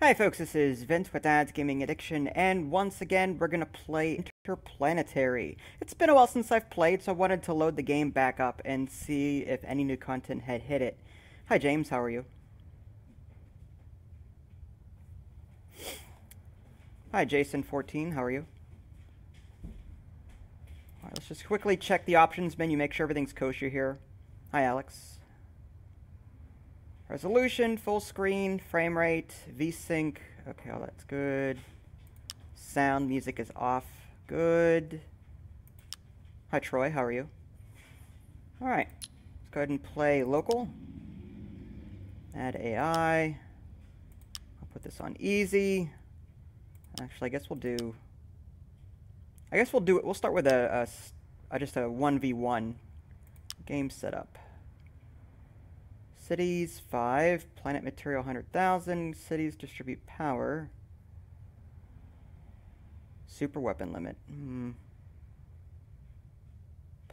Hi folks, this is Vince with Dad's Gaming Addiction, and once again we're gonna play Interplanetary. It's been a while since I've played, so I wanted to load the game back up and see if any new content had hit it. Hi James, how are you? Hi Jason14, how are you? Alright, let's just quickly check the options menu, make sure everything's kosher here. Hi Alex. Resolution, full screen, frame rate, VSync. Okay, all that's good. Sound, music is off. Good. Hi Troy, how are you? Alright, let's go ahead and play local. Add AI. I'll put this on easy. Actually, I guess we'll do it. We'll start with just a 1v1 game setup. Cities 5, planet material 100,000, cities distribute power. Super weapon limit.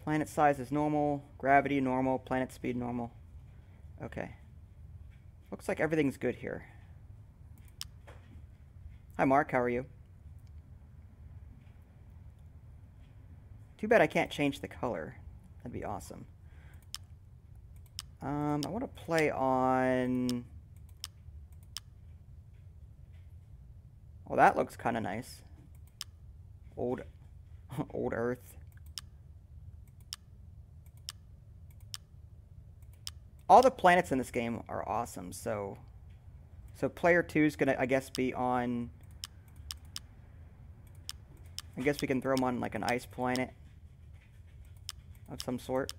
Planet size is normal, gravity normal, planet speed normal. Okay. Looks like everything's good here. Hi Mark, how are you? Too bad I can't change the color. That'd be awesome. I want to play on... Oh, that looks kind of nice. Old Earth. All the planets in this game are awesome, so player 2 is gonna, I guess, be on... I guess we can throw him on like an ice planet of some sort.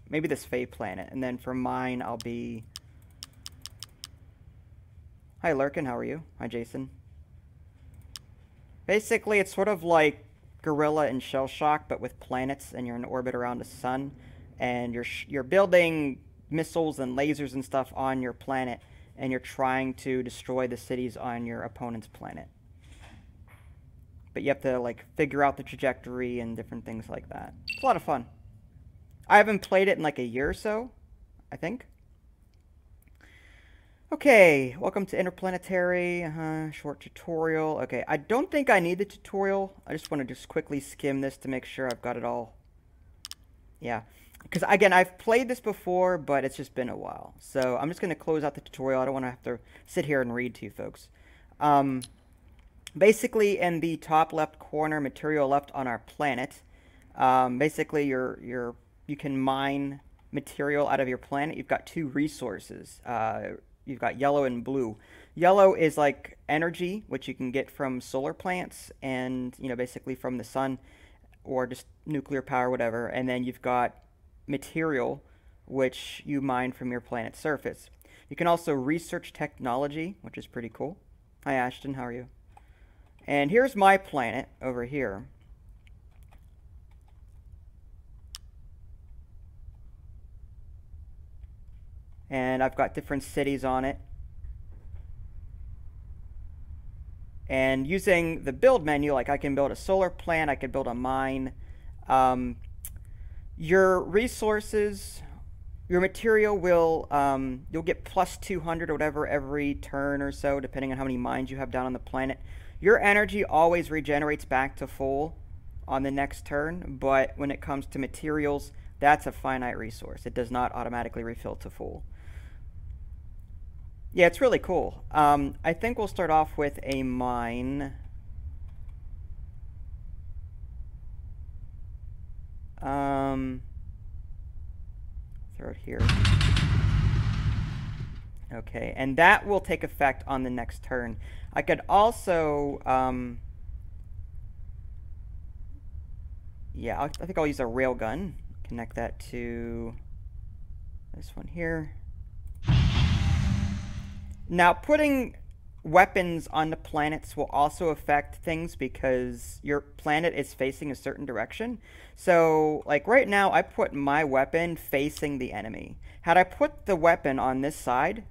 Maybe this Fae planet. And then for mine, I'll be... Hi, Lurkin. How are you? Hi, Jason. Basically, it's sort of like Gorilla and Shell Shock, but with planets, and you're in orbit around the sun. And you're building missiles and lasers and stuff on your planet, and you're trying to destroy the cities on your opponent's planet. But you have to, like, figure out the trajectory and different things like that. It's a lot of fun. I haven't played it in like a year or so, I think. Okay, welcome to Interplanetary. Short tutorial. Okay, I don't think I need the tutorial. I just want to just quickly skim this to make sure I've got it all. Yeah, because again, I've played this before, but it's just been a while. So I'm just going to close out the tutorial. I don't want to have to sit here and read to you folks. Basically, in the top left corner, material left on our planet, basically you can mine material out of your planet. You've got two resources. You've got yellow and blue. Yellow is like energy, which you can get from solar plants and, you know, basically from the sun or just nuclear power, whatever. And then you've got material, which you mine from your planet's surface. You can also research technology, which is pretty cool. Hi, Ashton. How are you? And here's my planet over here. And I've got different cities on it. And using the build menu, like I can build a solar plant, I could build a mine. Your resources, your material will, you'll get plus 200 or whatever every turn or so, depending on how many mines you have down on the planet. Your energy always regenerates back to full on the next turn, but when it comes to materials, that's a finite resource. It does not automatically refill to full. Yeah, it's really cool. I think we'll start off with a mine. Throw it here. Okay, and that will take effect on the next turn. I could also, yeah, I think I'll use a railgun. Connect that to this one here. Now, putting weapons on the planets will also affect things because your planet is facing a certain direction. So, like right now, I put my weapon facing the enemy. Had I put the weapon on this side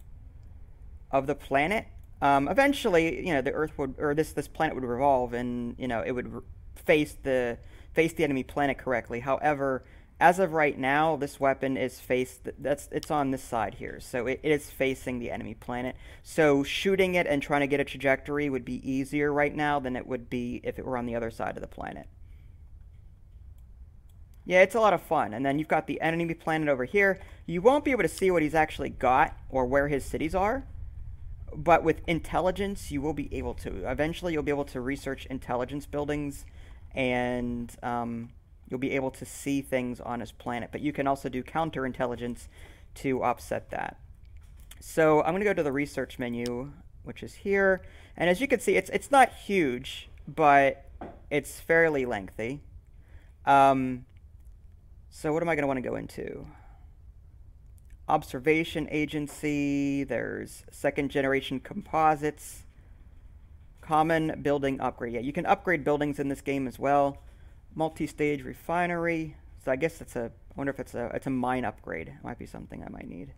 of the planet, eventually, you know, the Earth would, or this planet would revolve, and you know, it would face the enemy planet correctly. However, as of right now, this weapon is it's on this side here, so it is facing the enemy planet. So shooting it and trying to get a trajectory would be easier right now than it would be if it were on the other side of the planet. Yeah, it's a lot of fun. And then you've got the enemy planet over here. You won't be able to see what he's actually got or where his cities are. But with intelligence, you will be able to. Eventually, you'll be able to research intelligence buildings, and you'll be able to see things on his planet. But you can also do counterintelligence to offset that. So I'm going to go to the research menu, which is here. And as you can see, it's not huge, but it's fairly lengthy. So what am I going to want to go into? Observation agency, there's second generation composites, common building upgrade. Yeah, you can upgrade buildings in this game as well. Multi-stage refinery. So I guess it's I wonder if it's a mine upgrade. It might be something I might need.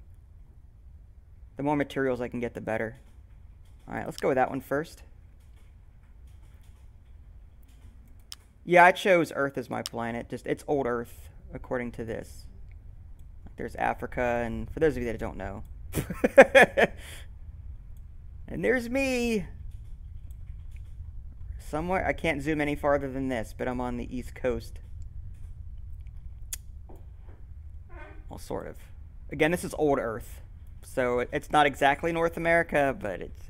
The more materials I can get, the better. All right, let's go with that one first. Yeah, I chose Earth as my planet. Just it's old Earth, according to this. There's Africa, and for those of you that don't know. And there's me. Somewhere, I can't zoom any farther than this, but I'm on the East Coast. Well, sort of. Again, this is old Earth. So it's not exactly North America, but it's...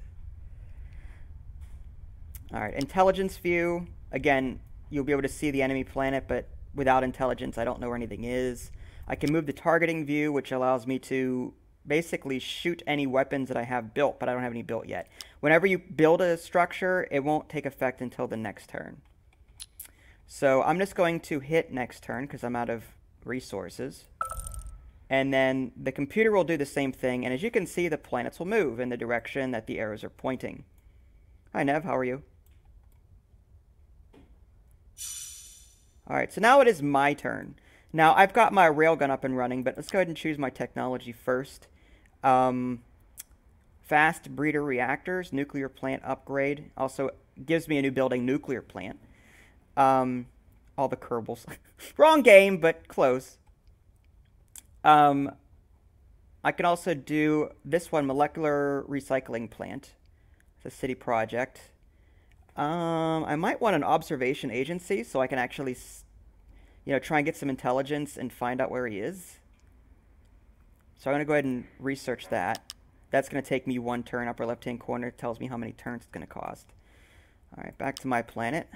Alright, intelligence view. Again, you'll be able to see the enemy planet, but without intelligence, I don't know where anything is. I can move the targeting view, which allows me to basically shoot any weapons that I have built, but I don't have any built yet. Whenever you build a structure, it won't take effect until the next turn. So I'm just going to hit next turn because I'm out of resources. And then the computer will do the same thing, and as you can see, the planets will move in the direction that the arrows are pointing. Hi, Nev, how are you? Alright, so now it is my turn. Now, I've got my railgun up and running, but let's go ahead and choose my technology first. Fast breeder reactors, nuclear plant upgrade. Also gives me a new building, nuclear plant. All the Kerbals. Wrong game, but close. I can also do this one, molecular recycling plant. It's a city project. I might want an observation agency so I can actually... try and get some intelligence and find out where he is. So I'm going to go ahead and research that. That's going to take me one turn. Upper left-hand corner tells me how many turns it's going to cost. All right, back to my planet.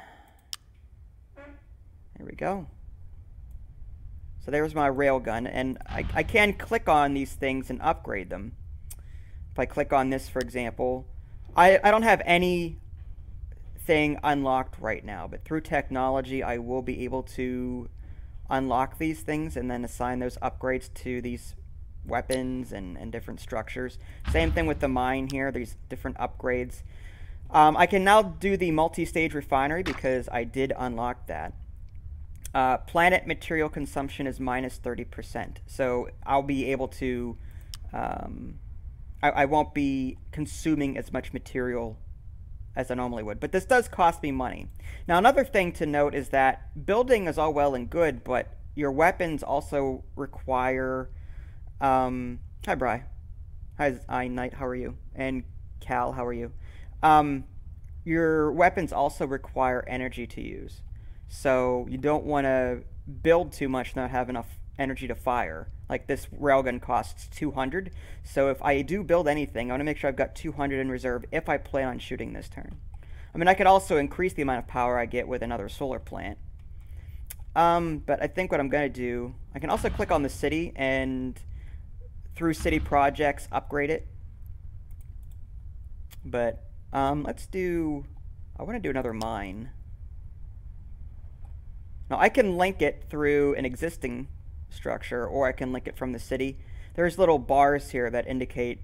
There we go. So there's my railgun, and I can click on these things and upgrade them. If I click on this, for example, I don't have anything unlocked right now, but through technology, I will be able to unlock these things and then assign those upgrades to these weapons and different structures. Same thing with the mine here, these different upgrades. I can now do the multi-stage refinery because I did unlock that. Planet material consumption is minus 30%, so I'll be able to I won't be consuming as much material as I normally would. But this does cost me money. Now, another thing to note is that building is all well and good, but your weapons also require... hi, Bri. Hi, Knight. How are you? And Cal, how are you? Your weapons also require energy to use. So you don't want to build too much and not have enough energy to fire. Like this railgun costs 200. So if I do build anything, I want to make sure I've got 200 in reserve if I plan on shooting this turn. I mean, I could also increase the amount of power I get with another solar plant. But I think what I'm going to do, I can also click on the city and through city projects upgrade it. But let's do, I want to do another mine. Now I can link it through an existing structure, or I can link it from the city. There's little bars here that indicate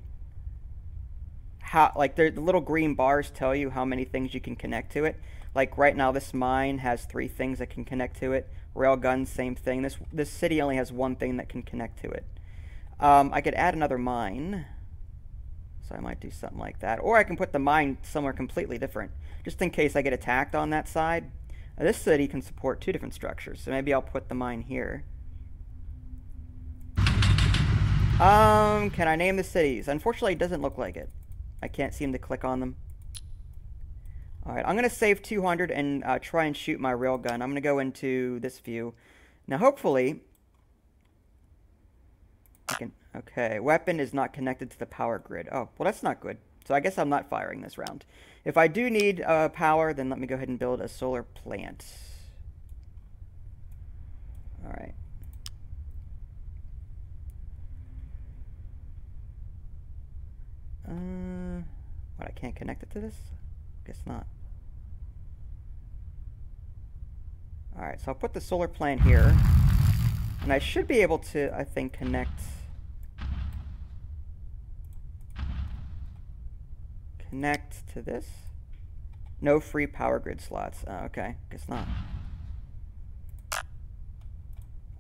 how, like the little green bars tell you how many things you can connect to it. Like right now this mine has 3 things that can connect to it. Railgun, same thing. This city only has 1 thing that can connect to it. I could add another mine, so I might do something like that. Or I can put the mine somewhere completely different, just in case I get attacked on that side. This city can support 2 different structures, so maybe I'll put the mine here. Can I name the cities? Unfortunately, it doesn't look like it. I can't seem to click on them. Alright, I'm going to save 200 and try and shoot my railgun. I'm going to go into this view. Now, hopefully, I can... Okay, weapon is not connected to the power grid. Oh, well, that's not good. So I guess I'm not firing this round. If I do need power, then let me go ahead and build a solar plant. Alright. What, I can't connect it to this? Guess not. Alright, so I'll put the solar plant here. And I should be able to, I think, connect to this. No free power grid slots. Oh, okay, guess not.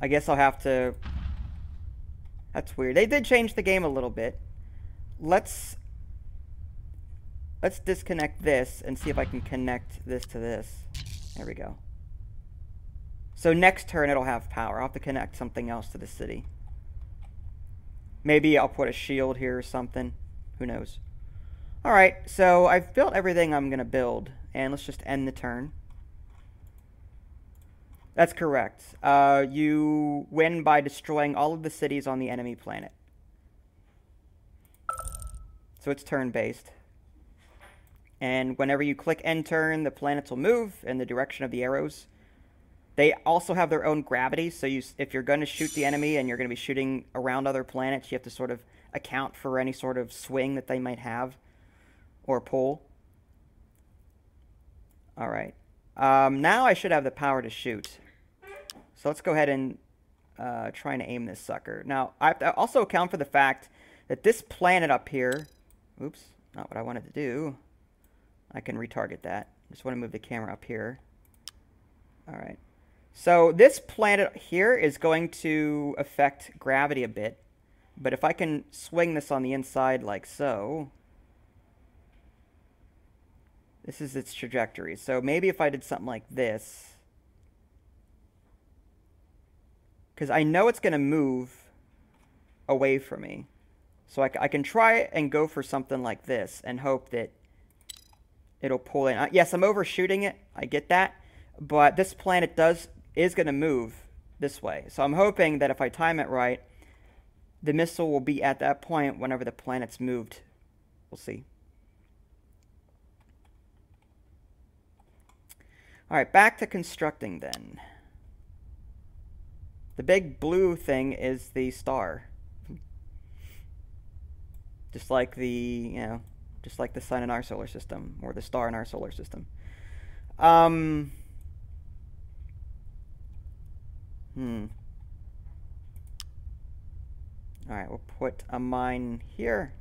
I guess I'll have to... That's weird. They did change the game a little bit. Let's disconnect this and see if I can connect this to this. There we go. So next turn it'll have power. I'll have to connect something else to the city. Maybe I'll put a shield here or something. Who knows? Alright, so I've built everything I'm going to build. And let's just end the turn. That's correct. You win by destroying all of the cities on the enemy planet. So it's turn-based. And whenever you click end turn, the planets will move in the direction of the arrows. They also have their own gravity, so if you're going to shoot the enemy and you're going to be shooting around other planets, you have to sort of account for any sort of swing that they might have or pull. Alright. Now I should have the power to shoot. So let's go ahead and try and aim this sucker. Now, I have to also account for the fact that this planet up here... Oops, not what I wanted to do. I can retarget that. Just want to move the camera up here. Alright. So this planet here is going to affect gravity a bit. But if I can swing this on the inside like so... This is its trajectory. So maybe if I did something like this... Because I know it's going to move away from me. So I can try and go for something like this and hope that it'll pull in. Yes, I'm overshooting it. I get that. But this planet is going to move this way. So I'm hoping that if I time it right, the missile will be at that point whenever the planet's moved. We'll see. Alright, back to constructing then. The big blue thing is the star. Just like just like the sun in our solar system, or the star in our solar system. Alright, we'll put a mine here.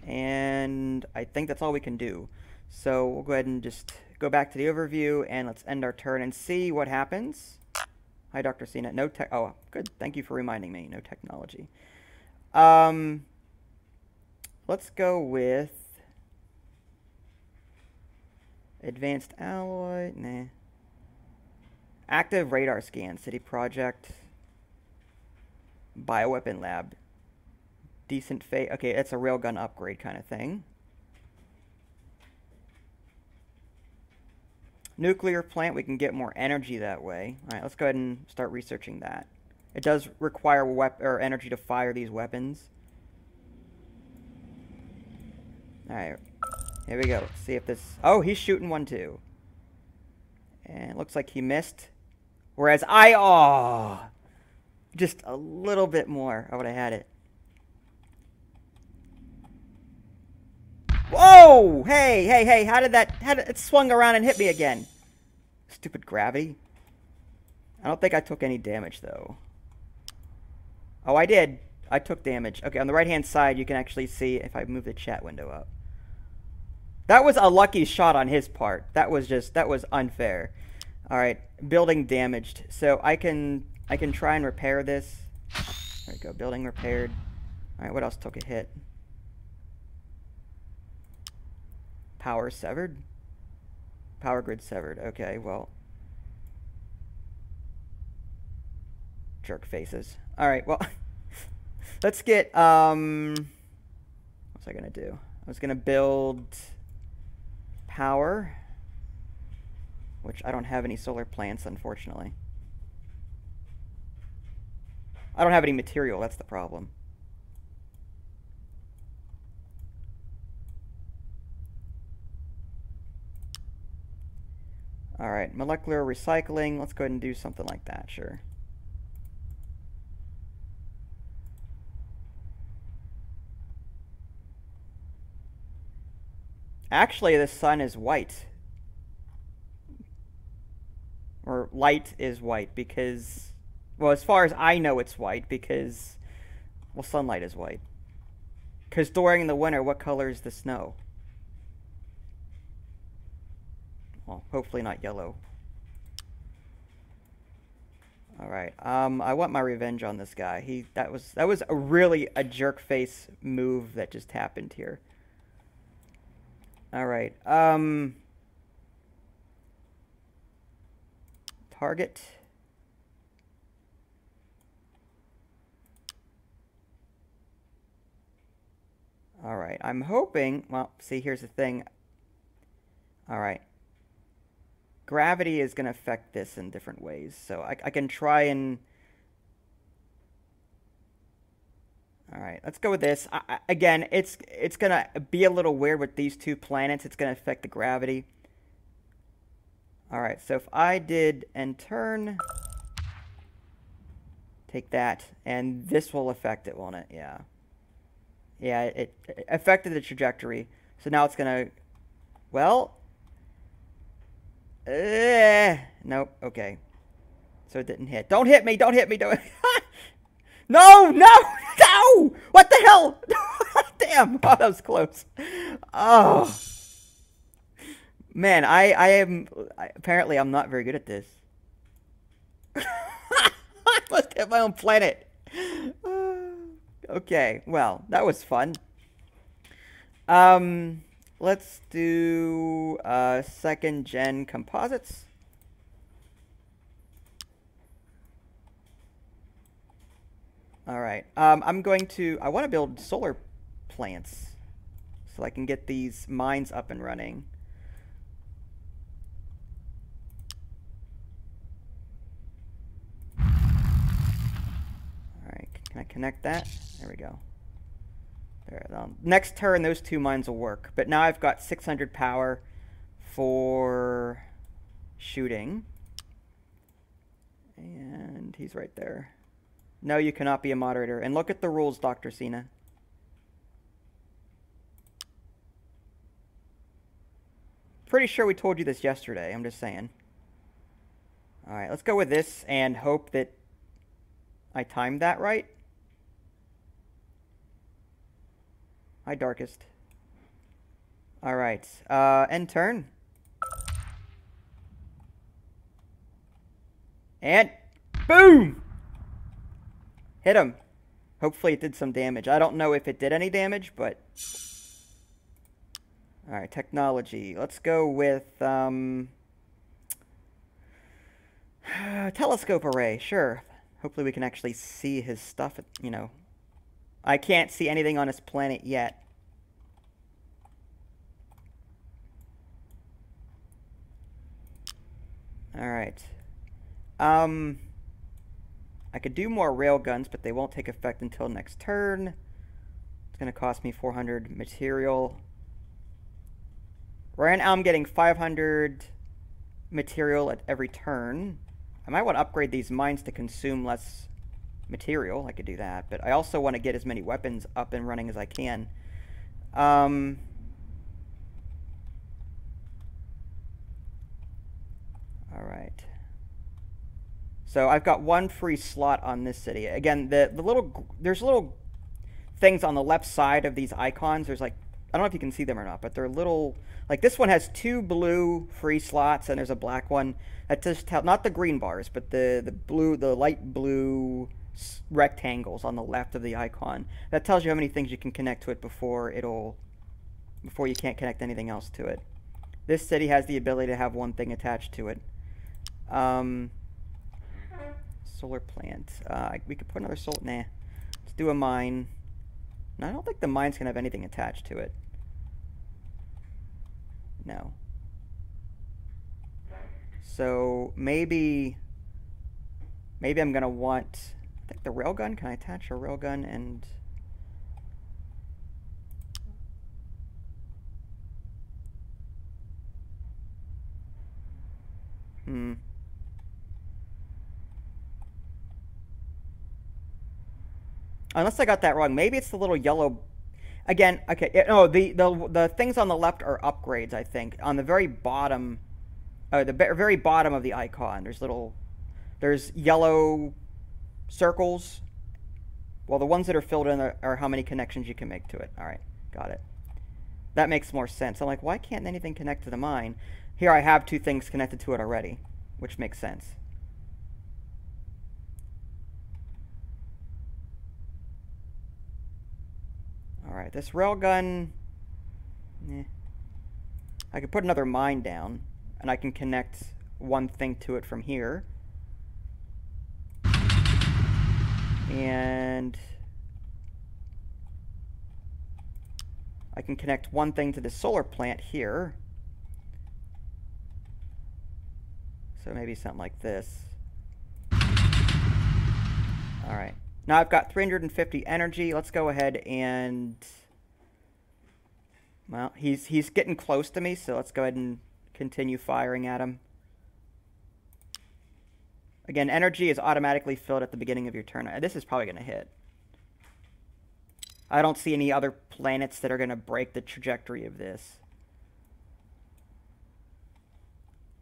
And I think that's all we can do. So we'll go ahead and just go back to the overview, and let's end our turn and see what happens. Hi, Dr. Cena. No tech. Oh, good. Thank you for reminding me. No technology. Let's go with advanced alloy. Nah. Active radar scan. City project. Bioweapon lab. Decent fate. Okay, it's a railgun upgrade kind of thing. Nuclear plant, we can get more energy that way. Alright, let's go ahead and start researching that. It does require energy to fire these weapons. Alright, here we go. Let's see if this... Oh, he's shooting one too. And it looks like he missed. Whereas oh! Just a little bit more, I would have had it. Whoa! Hey, how did it swung around and hit me again? Stupid gravity. I don't think I took any damage, though. Oh, I did. I took damage. Okay, on the right-hand side, you can actually see if I move the chat window up. That was a lucky shot on his part. That was unfair. Alright, building damaged. So I can try and repair this. There we go, building repaired. Alright, what else took a hit? Power severed? Power grid severed. Okay, well. jerk faces. All right, well, let's get, what was I going to do? I was going to build power, which I don't have any solar plants, unfortunately. I don't have any material, that's the problem. All right, molecular recycling. Let's go ahead and do something like that, sure. Actually, the sun is white. Or light is white because, well, as far as I know, it's white because, well, sunlight is white. Because during the winter, what color is the snow? Well, hopefully not yellow. All right. I want my revenge on this guy. That was a jerk face move that just happened here. All right. Target. All right. I'm hoping, well, see, here's the thing. All right. Gravity is going to affect this in different ways. So I can try and... All right, let's go with this. Again, it's going to be a little weird with these two planets. It's going to affect the gravity. All right, so if I did end turn, take that, and this will affect it, won't it? Yeah. Yeah, it affected the trajectory. So now it's going to... Well... nope, okay. So it didn't hit. Don't hit me, don't hit me, don't... No, no, no! What the hell? Damn, oh, that was close. Oh. Man, apparently I'm not very good at this. I must hit my own planet. Okay, well, that was fun. Let's do second gen composites. All right. I want to build solar plants so I can get these mines up and running. All right. Can I connect that? There we go. There. Next turn, those two mines will work. But now I've got 600 power for shooting. And he's right there. No, you cannot be a moderator. And look at the rules, Dr. Cena. Pretty sure we told you this yesterday. I'm just saying. All right, let's go with this and hope that I timed that right. Hi, Darkest. All right, end turn. And boom! Hit him. Hopefully it did some damage. I don't know if it did any damage, but... Alright, technology. Let's go with, telescope array, sure. Hopefully we can actually see his stuff, you know. I can't see anything on his planet yet. Alright. I could do more railguns, but they won't take effect until next turn. It's going to cost me 400 material. Right now I'm getting 500 material at every turn. I might want to upgrade these mines to consume less material. I could do that. But I also want to get as many weapons up and running as I can. Alright. So I've got one free slot on this city. Again, there's little things on the left side of these icons. There's like, I don't know if you can see them or not, but they're little, like this one has 2 blue free slots and there's a black one. That just tell, not the green bars, but the light blue rectangles on the left of the icon. That tells you how many things you can connect to it before you can't connect anything else to it. This city has the ability to have one thing attached to it. Solar plant. We could put another solar... Nah. Let's do a mine. No, I don't think the mine's going to have anything attached to it. No. So maybe I'm going to want... I think the railgun. Can I attach a railgun and... Unless I got that wrong. Maybe it's the little yellow... Again, okay. No, the things on the left are upgrades, I think. On the very bottom... the very bottom of the icon, there's yellow circles. Well, the ones that are filled in are how many connections you can make to it. All right, got it. That makes more sense. I'm like, why can't anything connect to the mine? Here I have two things connected to it already, which makes sense. All right, this railgun... I could put another mine down, and I can connect one thing to it from here. And I can connect one thing to the solar plant here. So maybe something like this. Alright. Now I've got 350 energy. Let's go ahead and... Well, he's getting close to me, so let's go ahead and continue firing at him. Again, energy is automatically filled at the beginning of your turn. This is probably going to hit. I don't see any other planets that are going to break the trajectory of this.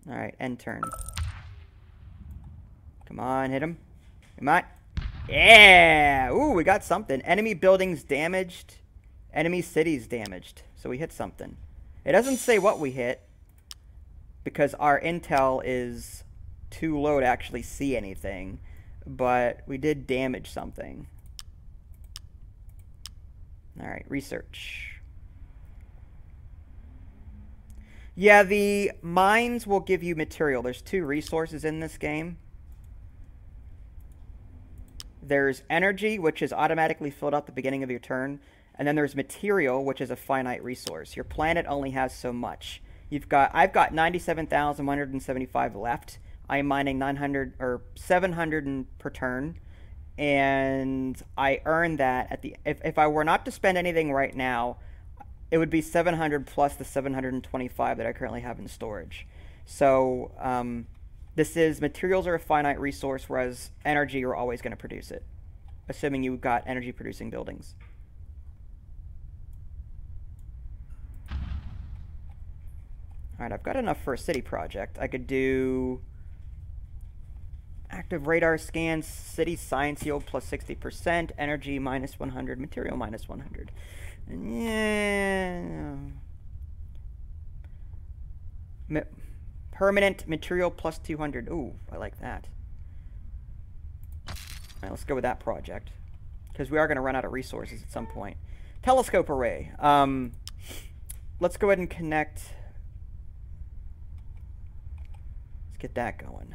Alright, end turn. Come on, hit him. Come on. Yeah! Ooh, we got something. Enemy buildings damaged. Enemy cities damaged. So we hit something. It doesn't say what we hit, because our intel is too low to actually see anything, but we did damage something. Alright, research. Yeah, the mines will give you material. There's two resources in this game. There's energy, which is automatically filled out at the beginning of your turn, and then there's material, which is a finite resource. Your planet only has so much. I've got 97,175 left. I'm mining 900 or 700 per turn, and I earned that at the. If I were not to spend anything right now, it would be 700 plus the 725 that I currently have in storage. So this is materials are a finite resource, whereas energy you're always going to produce it, assuming you've got energy producing buildings. Alright, I've got enough for a city project. I could do active radar scans, city science yield plus 60%, energy minus 100, material minus 100. Yeah. Permanent material plus 200. Ooh, I like that. Alright, let's go with that project, because we are going to run out of resources at some point. Telescope array. Let's go ahead and connect... Get that going.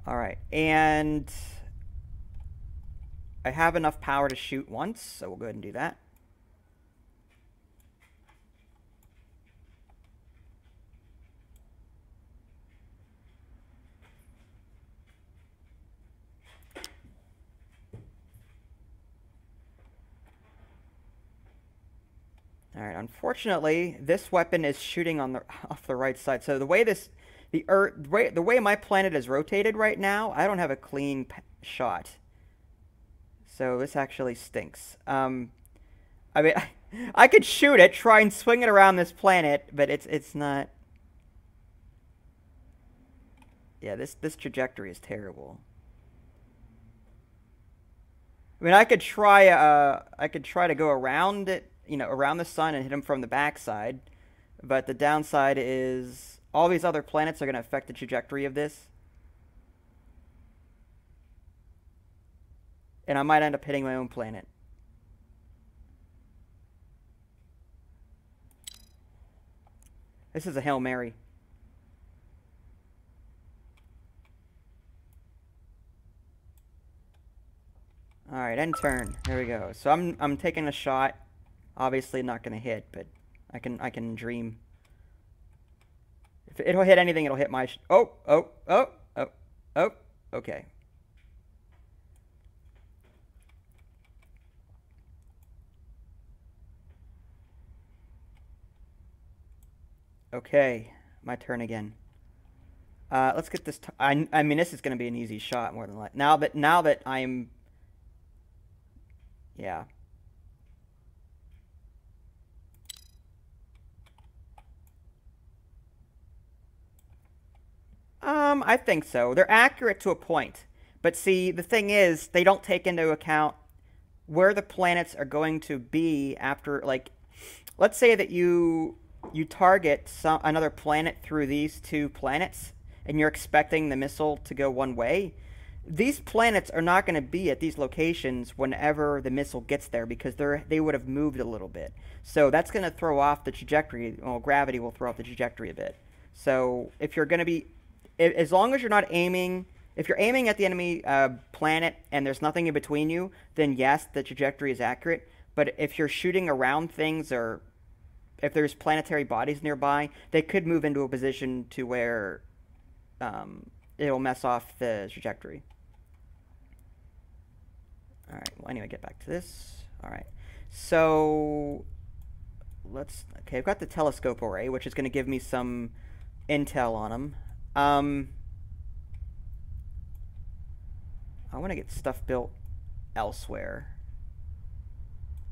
Alright, and I have enough power to shoot once, so we'll go ahead and do that. Alright, unfortunately, this weapon is shooting on off the right side. So the way the way my planet is rotated right now, I don't have a clean shot. So this actually stinks. I mean, I could shoot it, try and swing it around this planet, but it's not. Yeah, this trajectory is terrible. I mean, I could try to go around it, you know, around the sun and hit him from the backside, but the downside is all these other planets are going to affect the trajectory of this, and I might end up hitting my own planet. This is a Hail Mary. right, end turn. There we go. So I'm taking a shot. Obviously not gonna hit, but I can dream. If it'll hit anything, it'll hit my oh. Okay. Okay, my turn again. Let's get this. I mean, this is going to be an easy shot more than likely. Now that I'm, yeah. I think so. They're accurate to a point, but see, the thing is, they don't take into account where the planets are going to be after. Like, let's say that you target another planet through these two planets, and you're expecting the missile to go one way. These planets are not going to be at these locations whenever the missile gets there because they would have moved a little bit. So that's going to throw off the trajectory. Well, gravity will throw off the trajectory a bit. So if you're going to be, as long as you're not aiming, if you're aiming at the enemy planet and there's nothing in between you, then yes, the trajectory is accurate. But if you're shooting around things or if there's planetary bodies nearby, they could move into a position to where it'll mess off the trajectory. All right, well, anyway, get back to this. All right, so okay, I've got the telescope array, which is going to give me some intel on them. I want to get stuff built elsewhere,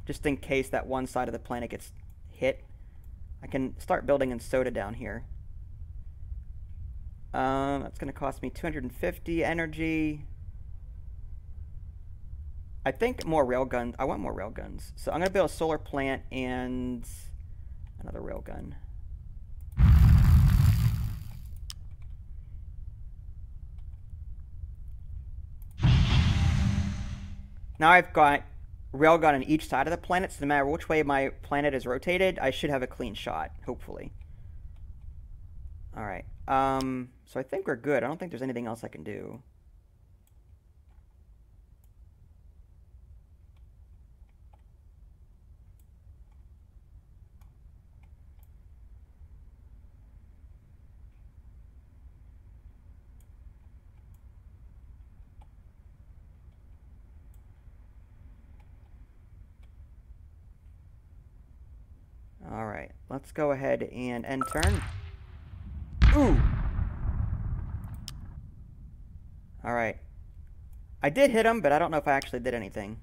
just in case that one side of the planet gets hit. I can start building in soda down here. That's going to cost me 250 energy. I think more railguns. I want more railguns. So I'm going to build a solar plant and another railgun. Now I've got railgun on each side of the planet, so no matter which way my planet is rotated, I should have a clean shot, hopefully. Alright, so I think we're good. I don't think there's anything else I can do. Alright, let's go ahead and end turn. Ooh! Alright. I did hit him, but I don't know if I actually did anything.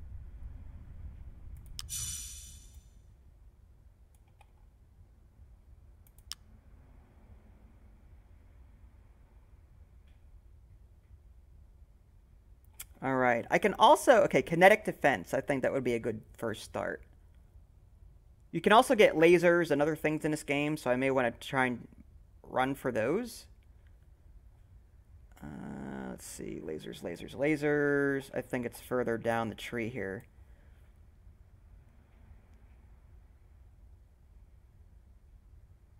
Alright, I can also... Okay, Kinetic Defense. I think that would be a good first start. You can also get lasers and other things in this game, so I may want to try and run for those. Let's see. Lasers, lasers, lasers. I think it's further down the tree here.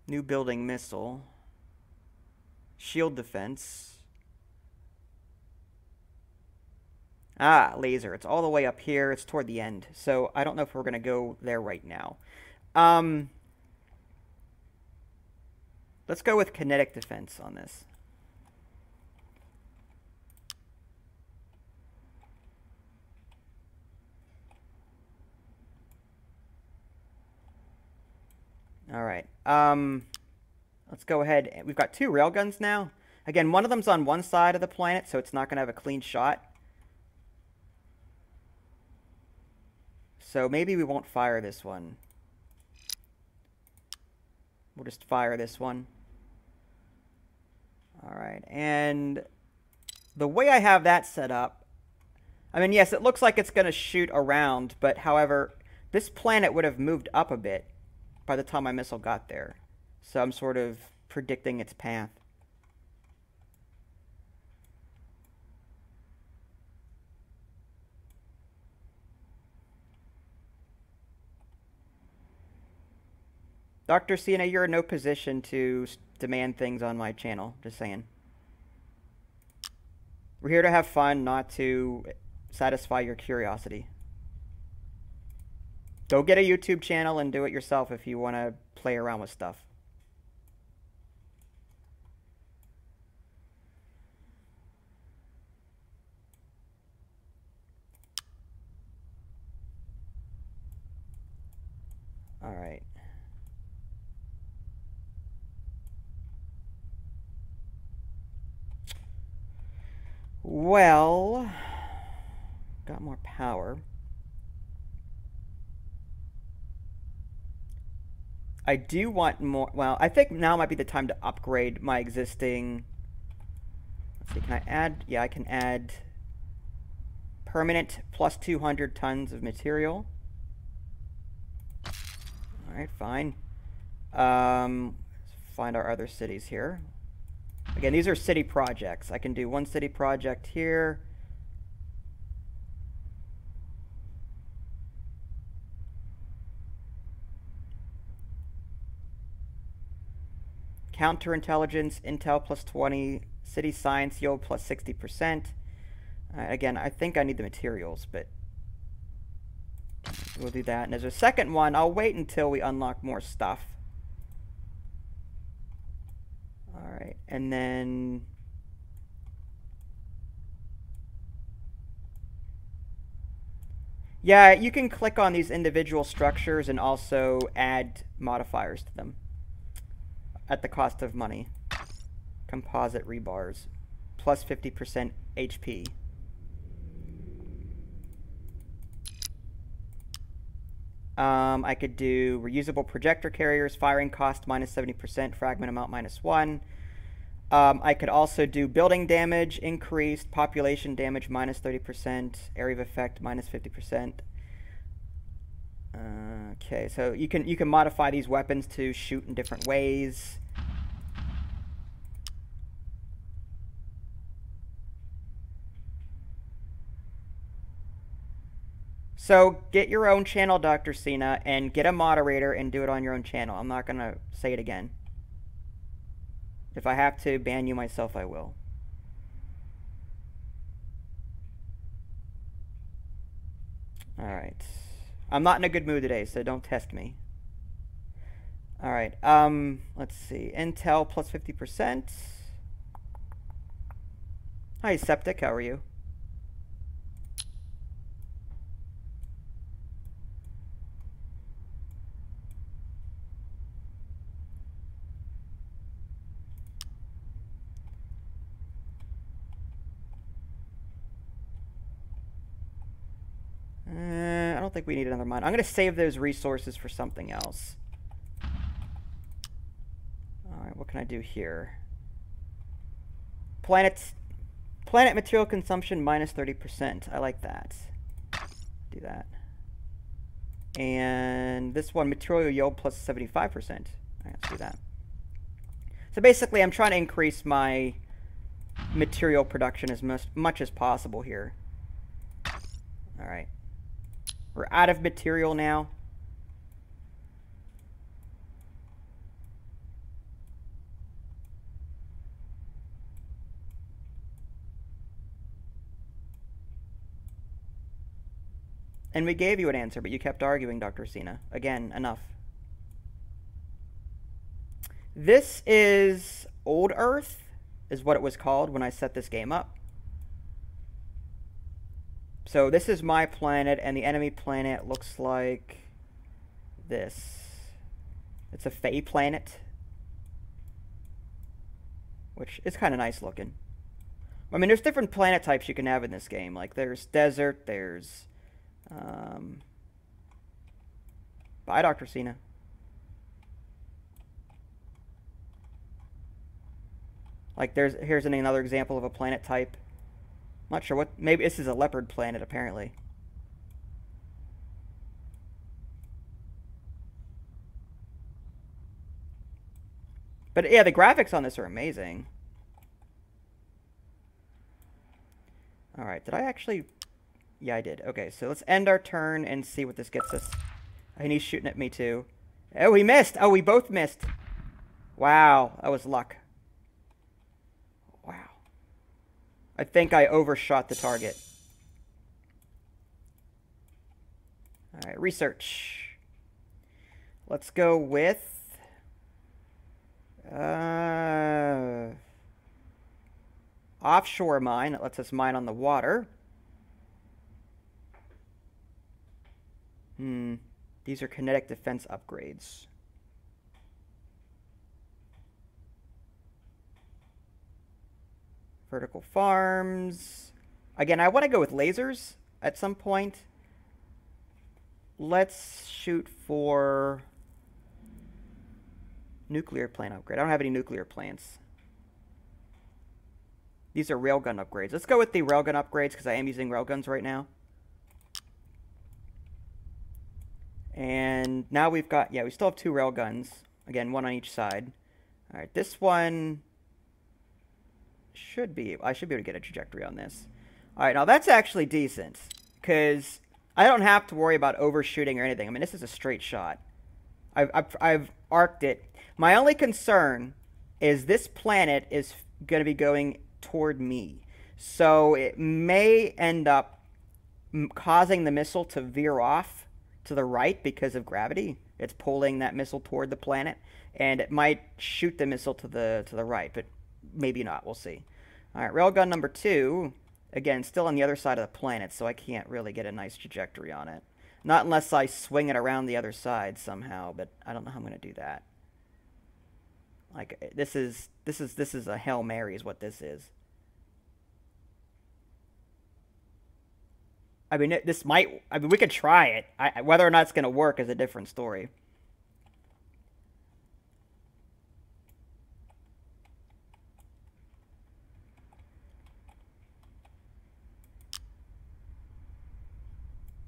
New building missile. Shield defense. Ah, laser. It's all the way up here. It's toward the end. So I don't know if we're going to go there right now. Let's go with kinetic defense on this. All right. Let's go ahead. We've got two railguns now. Again, one of them's on one side of the planet, so it's not going to have a clean shot. So maybe we won't fire this one. We'll just fire this one. All right. And the way I have that set up, I mean, yes, it looks like it's going to shoot around, but however, this planet would have moved up a bit by the time my missile got there. So I'm sort of predicting its path. Dr. Cena, you're in no position to demand things on my channel. Just saying. We're here to have fun, not to satisfy your curiosity. Go get a YouTube channel and do it yourself if you want to play around with stuff. All right. Well, got more power. I do want more. Well, I think now might be the time to upgrade my existing. Let's see, can I add? Yeah, I can add permanent plus 200 tons of material. All right, fine. Let's find our other cities here. Again, these are city projects. I can do one city project here. Counterintelligence, Intel plus 20, City Science Yield plus 60%. Again, I think I need the materials, but we'll do that. And as a second one, I'll wait until we unlock more stuff. All right, and then yeah, you can click on these individual structures and also add modifiers to them at the cost of money. Composite rebars, plus 50% HP. I could do reusable projector carriers, firing cost minus 70%, fragment amount minus 1. I could also do building damage increased, population damage minus 30%, area of effect minus 50%. Okay, so you can modify these weapons to shoot in different ways. So get your own channel, Dr. Cena, and get a moderator and do it on your own channel. I'm not going to say it again. If I have to ban you myself, I will. All right. I'm not in a good mood today, so don't test me. All right. Let's see. Intel plus 50%. Hi, Septic. How are you? I don't think we need another mine. I'm going to save those resources for something else. Alright, what can I do here? Planet material consumption minus 30%. I like that. Do that. And this one, material yield plus 75%. Alright, let's do that. So basically, I'm trying to increase my material production as much as possible here. Alright. We're out of material now. And we gave you an answer, but you kept arguing, Dr. Cena. Again, enough. This is Old Earth, is what it was called when I set this game up. So this is my planet, and the enemy planet looks like this. It's a Fey planet, which is kind of nice looking. I mean, there's different planet types you can have in this game. Like, there's desert, there's... Bye, Dr. Cena. Like, here's another example of a planet type. Not sure what, maybe this is a leopard planet, apparently. But yeah, the graphics on this are amazing. Alright, did I actually... Yeah, I did. Okay, so let's end our turn and see what this gets us. And he's shooting at me too. Oh, he missed! Oh, we both missed! Wow, that was luck. Wow. I think I overshot the target. Alright, research. Let's go with offshore mine. That lets us mine on the water. These are kinetic defense upgrades. Vertical farms. Again, I want to go with lasers at some point. Let's shoot for nuclear plant upgrade. I don't have any nuclear plants. These are railgun upgrades. Let's go with the railgun upgrades because I am using railguns right now. And now we've got, yeah, we still have 2 railguns. Again, 1 on each side. All right, this one should be, I should be able to get a trajectory on this. All right, now that's actually decent because I don't have to worry about overshooting or anything. I mean, this is a straight shot. I've arced it. My only concern is this planet is going to be going toward me. So it may end up causing the missile to veer off to the right because of gravity. It's pulling that missile toward the planet, and it might shoot the missile to the right, but maybe not. We'll see. All right, railgun number 2. Again, still on the other side of the planet, so I can't really get a nice trajectory on it. Not unless I swing it around the other side somehow, but I don't know how I'm going to do that. Like this is a Hail Mary is what this is. I mean, we could try it. Whether or not it's going to work is a different story.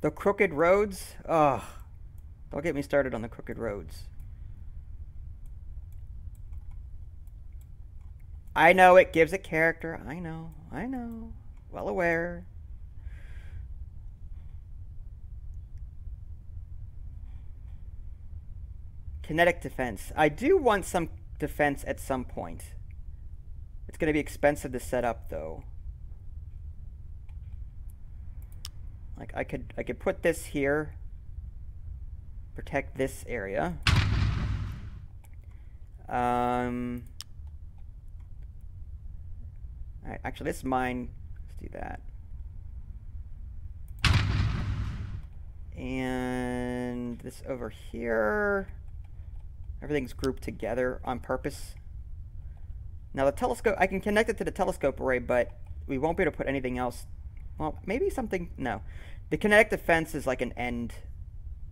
The crooked roads? Ugh. Don't get me started on the crooked roads. I know it gives it character. I know. Well aware. Kinetic defense. I do want some defense at some point. It's going to be expensive to set up, though. Like I could put this here, protect this area. Actually, this mine. Let's do that. And this over here. Everything's grouped together on purpose. Now the telescope, I can connect it to the telescope array, but we won't be able to put anything else. Well, maybe something, no. The kinetic defense is like an end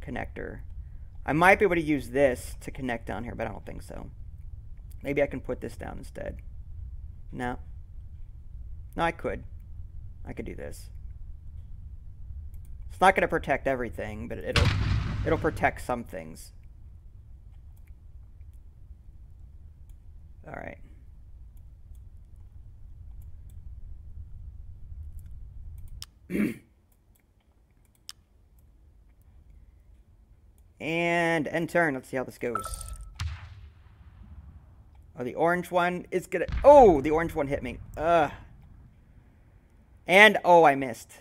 connector. I might be able to use this to connect down here, but I don't think so. Maybe I can put this down instead. No. No, I could. I could do this. It's not going to protect everything, but it'll protect some things. All right. And end turn. Let's see how this goes. Oh, the orange one is gonna... Oh, the orange one hit me. Ugh. And, oh, I missed.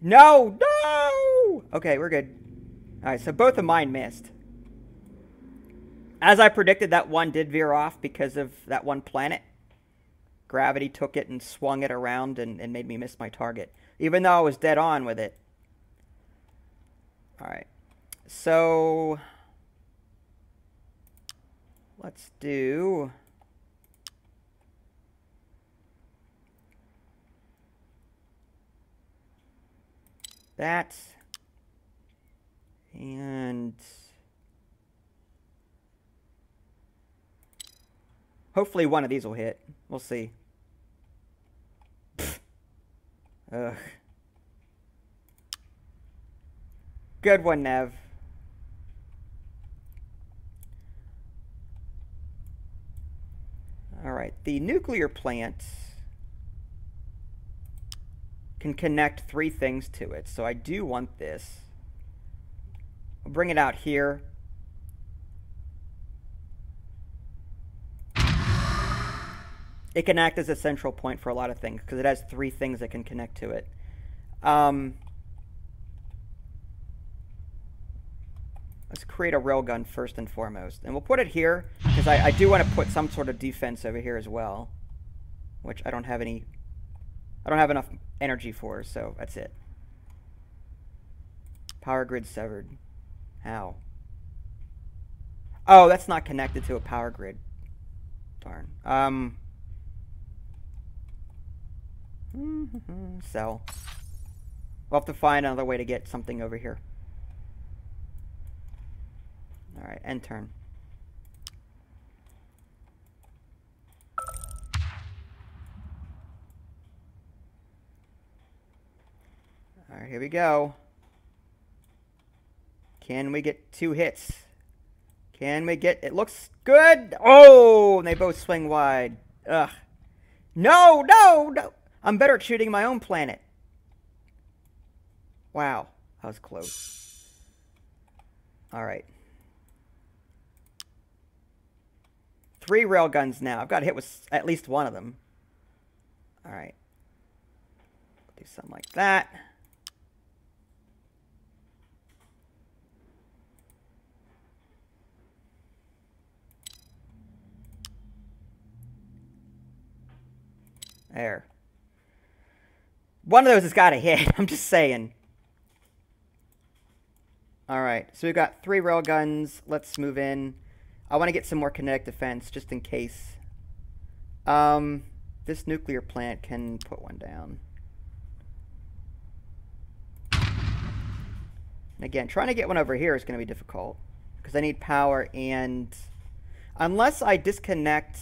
No! No! Okay, we're good. Alright, so both of mine missed. As I predicted, that one did veer off because of that one planet. Gravity took it and swung it around and made me miss my target. Even though I was dead on with it. Alright. So... let's do... that. And... hopefully one of these will hit. We'll see. Ugh. Good one, Nev. Alright, the nuclear plant can connect 3 things to it, so I do want this. I'll bring it out here. It can act as a central point for a lot of things because it has 3 things that can connect to it. Let's create a railgun first and foremost. And we'll put it here, because I do want to put some sort of defense over here as well. Which I don't have enough energy for, so that's it. Power grid severed. How? Oh, that's not connected to a power grid. Darn. Sell. We'll have to find another way to get something over here. Alright, end turn. Alright, here we go. Can we get 2 hits? Can we get... It looks good! Oh! And they both swing wide. Ugh. No! No! No! I'm better at shooting my own planet. Wow. That was close. Alright. 3 railguns now. I've got to hit with at least one of them. Alright. Do something like that. There. One of those has got to hit. I'm just saying. Alright, so we've got 3 railguns. Let's move in. I want to get some more kinetic defense, just in case. This nuclear plant can put one down. And again, trying to get one over here is going to be difficult. Because I need power and... Unless I disconnect...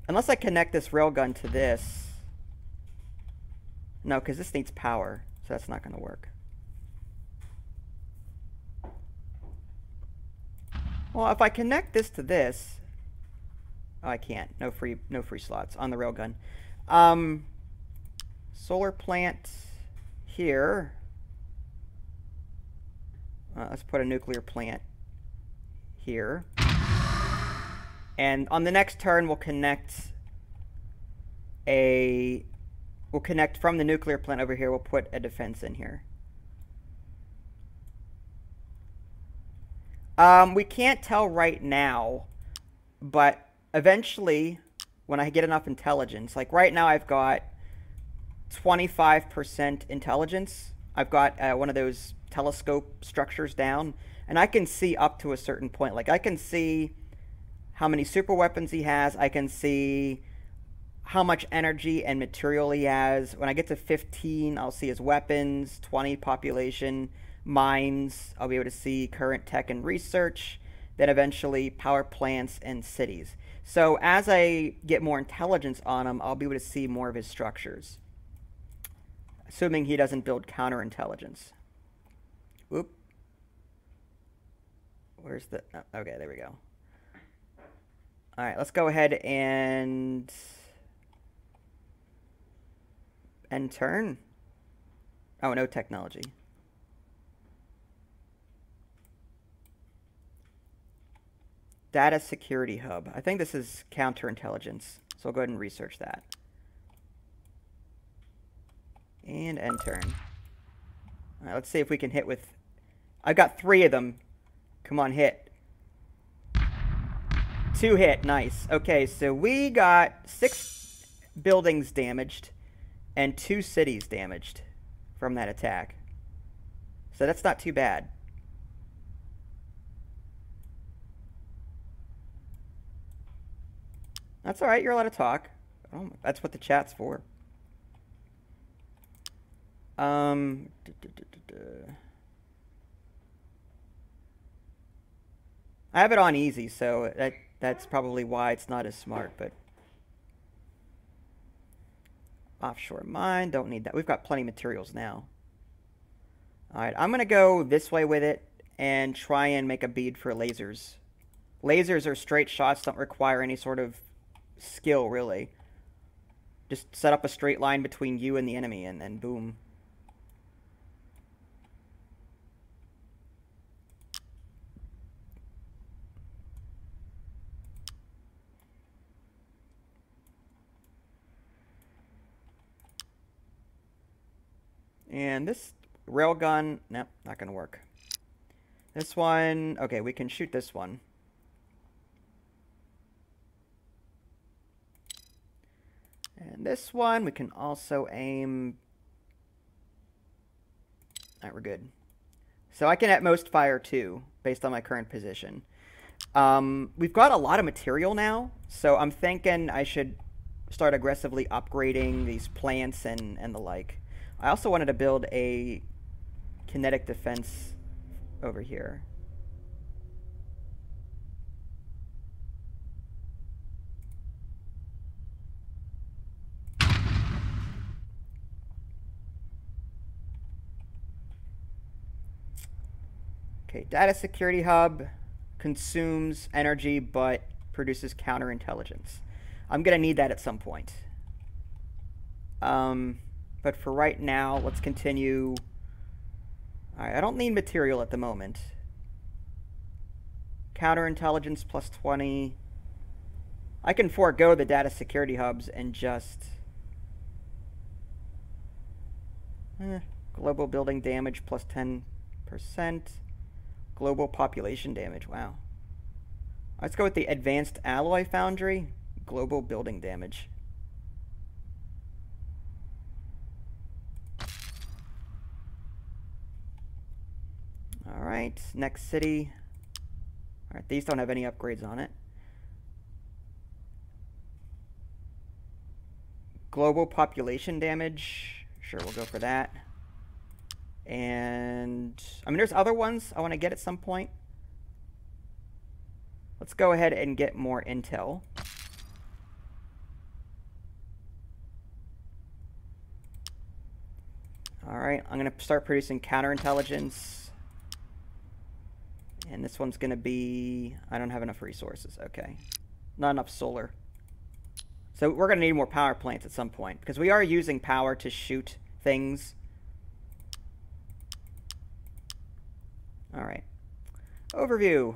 Unless I connect this railgun to this. No, because this needs power. So that's not going to work. Well, if I connect this to this... Oh, I can't. No free slots on the railgun. Solar plant here. Let's put a nuclear plant here. And on the next turn, we'll connect from the nuclear plant over here. We'll put a defense in here. We can't tell right now, but eventually, when I get enough intelligence, like right now I've got 25% intelligence. I've got one of those telescope structures down, and I can see up to a certain point. Like I can see how many super weapons he has. I can see how much energy and material he has. When I get to 15, I'll see his weapons, 20 population, mines. I'll be able to see current tech and research, then eventually power plants and cities. So as I get more intelligence on him, I'll be able to see more of his structures. Assuming he doesn't build counterintelligence. Whoop. Where's the... Oh, okay, there we go. Alright, let's go ahead and end turn. Oh, no technology. Data security hub. I think this is counterintelligence. So I'll go ahead and research that. And end turn. Alright, let's see if we can hit with... I've got 3 of them. Come on, hit. 2 hit, nice. Okay, so we got 6 buildings damaged and 2 cities damaged from that attack. So that's not too bad. That's alright, you're allowed to talk. Oh, that's what the chat's for. I have it on easy, so that's probably why it's not as smart, but... Offshore mine, don't need that. We've got plenty of materials now. Alright, I'm going to go this way with it and try and make a bead for lasers. Lasers are straight shots, don't require any sort of skill, really. Just set up a straight line between you and the enemy, and then boom. And this, Railgun. Nope, not going to work. This one. Okay, we can shoot this one. And this one, we can also aim. Alright, we're good. So I can at most fire 2, based on my current position. We've got a lot of material now, so I'm thinking I should start aggressively upgrading these plants and the like. I also wanted to build a Kinetic Defense over here. Okay, data security hub consumes energy but produces counterintelligence. I'm going to need that at some point. But for right now, let's continue. Alright, I don't need material at the moment. Counterintelligence plus 20. I can forego the data security hubs and just... global building damage plus 10%. Global population damage, wow. Let's go with the advanced alloy foundry. Global building damage. Alright, next city. Alright, these don't have any upgrades on it. Global population damage. Sure, we'll go for that. And, I mean, there's other ones I want to get at some point. Let's go ahead and get more intel. Alright, I'm going to start producing counterintelligence. And this one's going to be... I don't have enough resources. Okay. Not enough solar. So we're going to need more power plants at some point, because we are using power to shoot things. Alright. Overview.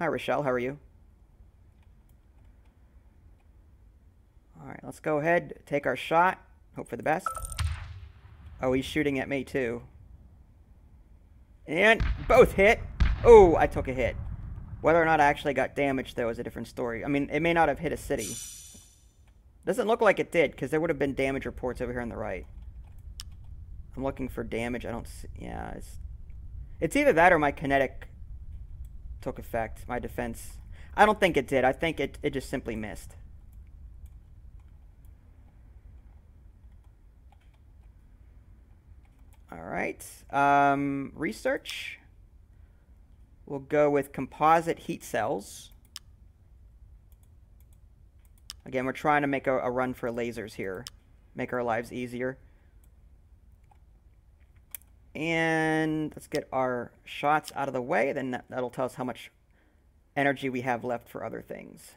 Hi, Rochelle. How are you? Alright, let's go ahead. Take our shot. Hope for the best. Oh, he's shooting at me, too. And both hit. Oh, I took a hit. Whether or not I actually got damaged, though, is a different story. I mean, it may not have hit a city. Doesn't look like it did, because there would have been damage reports over here on the right. I'm looking for damage. I don't see... Yeah, it's either that or my kinetic took effect, my defense. I don't think it did. I think it just simply missed. Alright. Research. We'll go with composite heat cells. Again, we're trying to make a run for lasers here. Make our lives easier. And let's get our shots out of the way. Then that'll tell us how much energy we have left for other things.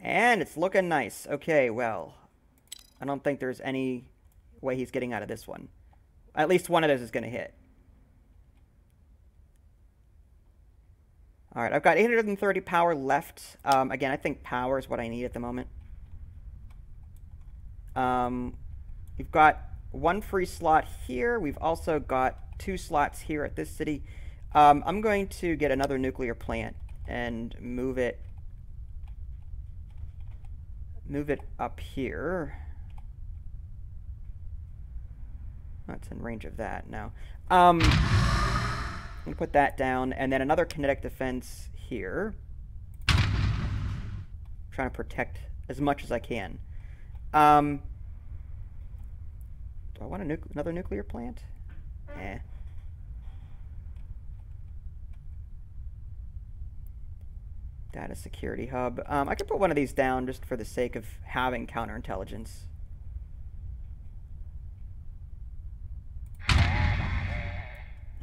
And it's looking nice. Okay, well, I don't think there's any way he's getting out of this one. At least one of those is going to hit. Alright, I've got 830 power left. Again, I think power is what I need at the moment. We've got one free slot here. We've also got 2 slots here at this city. I'm going to get another nuclear plant and move it up here. That's in range of that now. I'm going to put that down, and then another kinetic defense here. Trying to protect as much as I can. Do I want another nuclear plant? Eh. Data security hub. I could put one of these down just for the sake of having counterintelligence.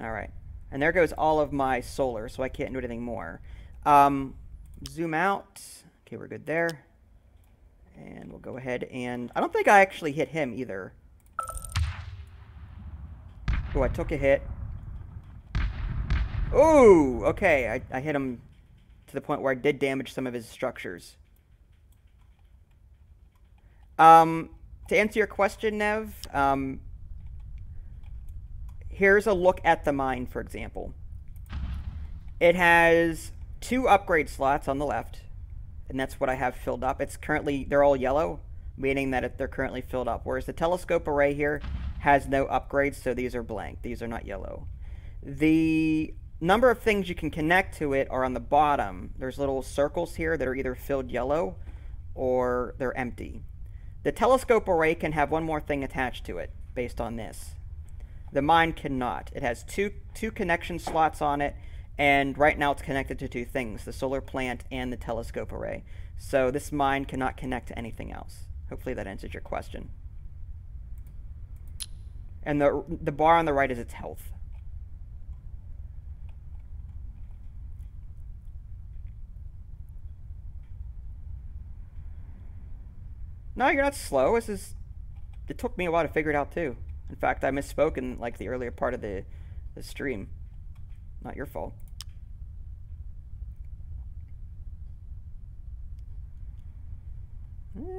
Alright. And there goes all of my solar, so I can't do anything more. Zoom out. Okay, we're good there. And we'll go ahead and... I don't think I actually hit him either. Oh, I took a hit. Ooh, okay. I hit him to the point where I did damage some of his structures. To answer your question, Nev, here's a look at the mine, for example. It has 2 upgrade slots on the left, and that's what I have filled up. It's currently, they're all yellow, meaning that they're currently filled up, whereas the telescope array here has no upgrades, so these are blank. These are not yellow. The number of things you can connect to it are on the bottom. There's little circles here that are either filled yellow or they're empty. The telescope array can have one more thing attached to it based on this. The mine cannot. It has two connection slots on it, and right now it's connected to 2 things, the solar plant and the telescope array. So this mine cannot connect to anything else. Hopefully that answers your question. And the bar on the right is its health. No, you're not slow. It took me a while to figure it out too. In fact, I misspoke in like the earlier part of the stream. Not your fault. There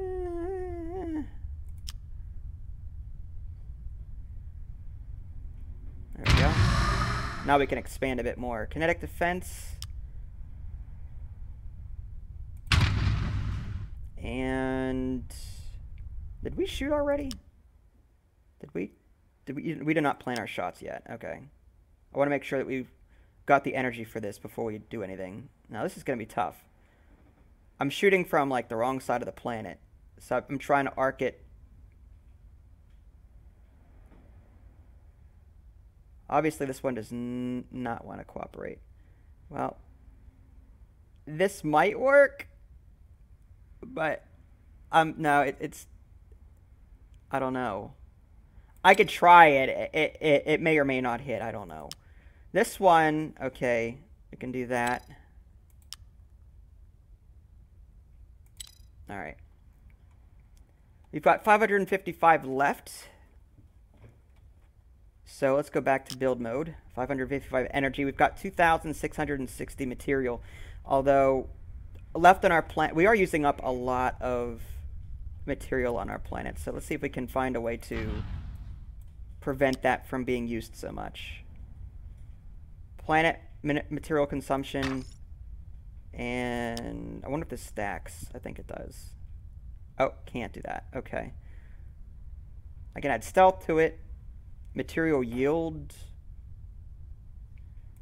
we go. Now we can expand a bit more. Kinetic Defense. And did we shoot already? Did we? We did not plan our shots yet. Okay. I want to make sure that we've got the energy for this before we do anything. Now this is going to be tough. I'm shooting from like the wrong side of the planet, so I'm trying to arc it. Obviously this one does not want to cooperate. Well, this might work, but no, it's I don't know. I could try it. It may or may not hit. I don't know. This one, okay, we can do that. All right. We've got 555 left. So let's go back to build mode. 555 energy. We've got 2,660 material. Although left on our planet, we are using up a lot of material on our planet. So let's see if we can find a way to prevent that from being used so much. Planet material consumption, and I wonder if this stacks. I think it does. Oh, can't do that. Okay. I can add stealth to it. Material yield.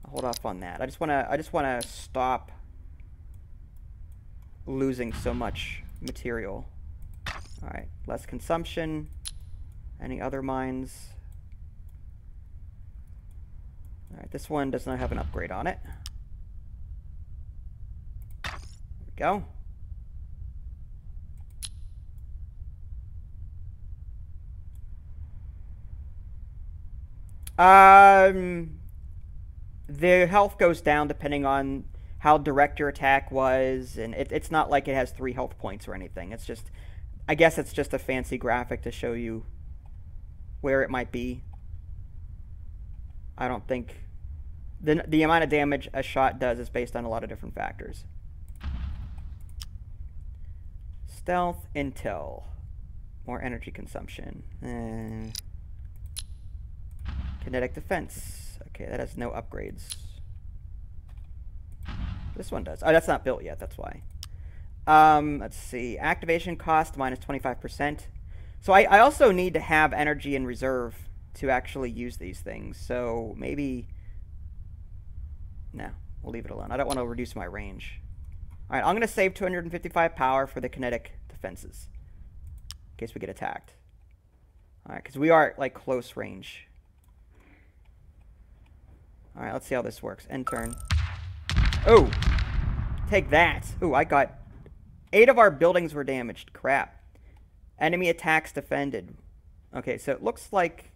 I'll hold off on that. I just wanna stop losing so much material. All right, less consumption. Any other mines? All right, this one does not have an upgrade on it. There we go. The health goes down depending on how direct your attack was, and it's not like it has 3 health points or anything. It's just, I guess it's just a fancy graphic to show you where it might be. I don't think the amount of damage a shot does is based on a lot of different factors. Stealth, intel, more energy consumption. Kinetic Defense. Okay, that has no upgrades. This one does. Oh, that's not built yet, that's why. Let's see. Activation cost minus 25%. So I also need to have energy in reserve to actually use these things. So maybe... No, we'll leave it alone. I don't want to reduce my range. All right, I'm going to save 255 power for the kinetic defenses in case we get attacked. All right, because we are at, like, close range. All right, let's see how this works. End turn. Oh, take that. Oh, I got 8 of our buildings were damaged. Crap. Enemy attacks defended. Okay, so it looks like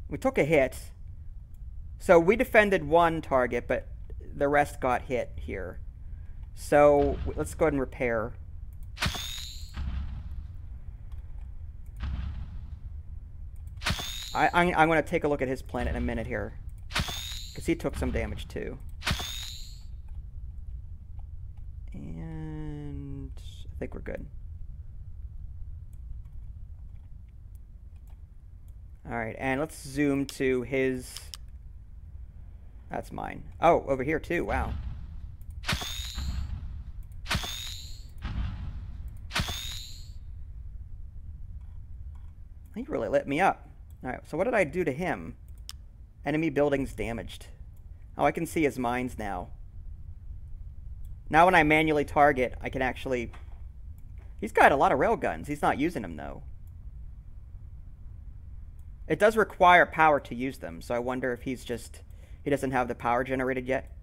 we took a hit. So we defended one target, but the rest got hit here. So let's go ahead and repair. I'm going to take a look at his planet in a minute here, because he took some damage too. think we're good. All right, and let's zoom to his... That's mine. Oh, over here too, wow. He really lit me up. All right, so what did I do to him? Enemy buildings damaged. Oh, I can see his mines now. Now when I manually target, I can actually... He's got a lot of railguns. He's not using them, though. It does require power to use them, so I wonder if he's just... He doesn't have the power generated yet.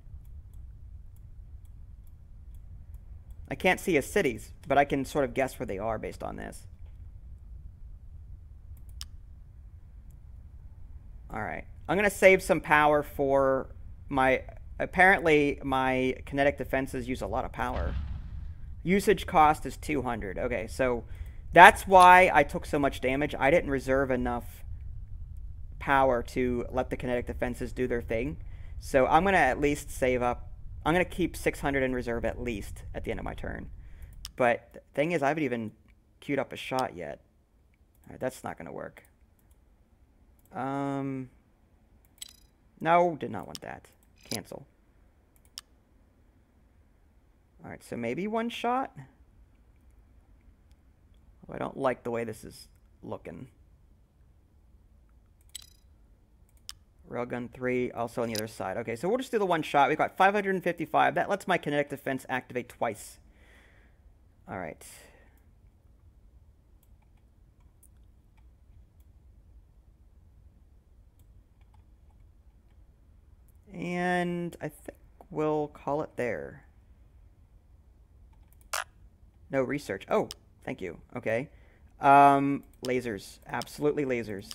I can't see his cities, but I can sort of guess where they are based on this. Alright. I'm going to save some power for my... Apparently, my kinetic defenses use a lot of power. Usage cost is 200. Okay, so that's why I took so much damage. I didn't reserve enough power to let the kinetic defenses do their thing. So I'm going to at least save up. I'm going to keep 600 in reserve at least at the end of my turn. But the thing is, I haven't even queued up a shot yet. All right, that's not going to work. No, did not want that. Cancel. All right, so maybe one shot. Oh, I don't like the way this is looking. Railgun 3, also on the other side. Okay, so we'll just do the one shot. We've got 555. That lets my kinetic defense activate twice. All right. And I think we'll call it there. No research. Oh, thank you. Okay. Lasers. Absolutely lasers.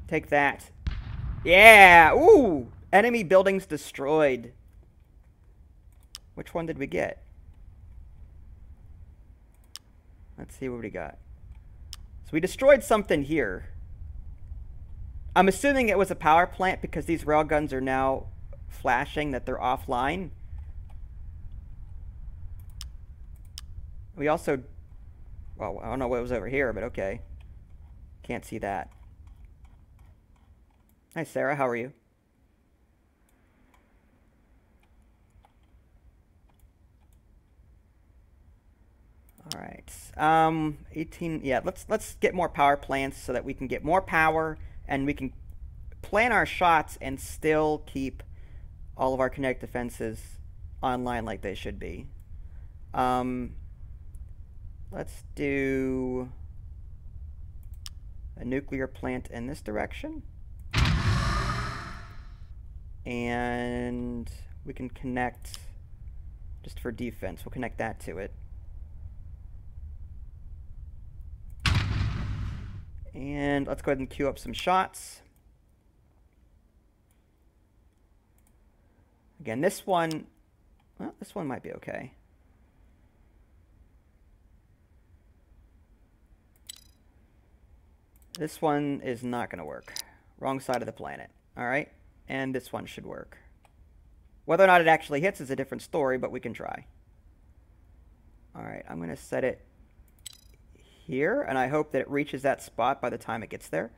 Take that. Yeah! Ooh! Enemy buildings destroyed. Which one did we get? Let's see what we got. So we destroyed something here. I'm assuming it was a power plant because these railguns are now flashing that they're offline. We also... Well, I don't know what was over here, but okay. Can't see that. Hi, Sarah. How are you? All right. 18. Yeah, let's get more power plants so that we can get more power and we can plan our shots and still keep all of our kinetic defenses online like they should be. Let's do a nuclear plant in this direction. And we can connect, just for defense, we'll connect that to it. And let's go ahead and queue up some shots. Again, this one, well, this one might be okay. This one is not going to work. Wrong side of the planet. All right. And this one should work. Whether or not it actually hits is a different story, but we can try. All right, I'm going to set it here, and I hope that it reaches that spot by the time it gets there.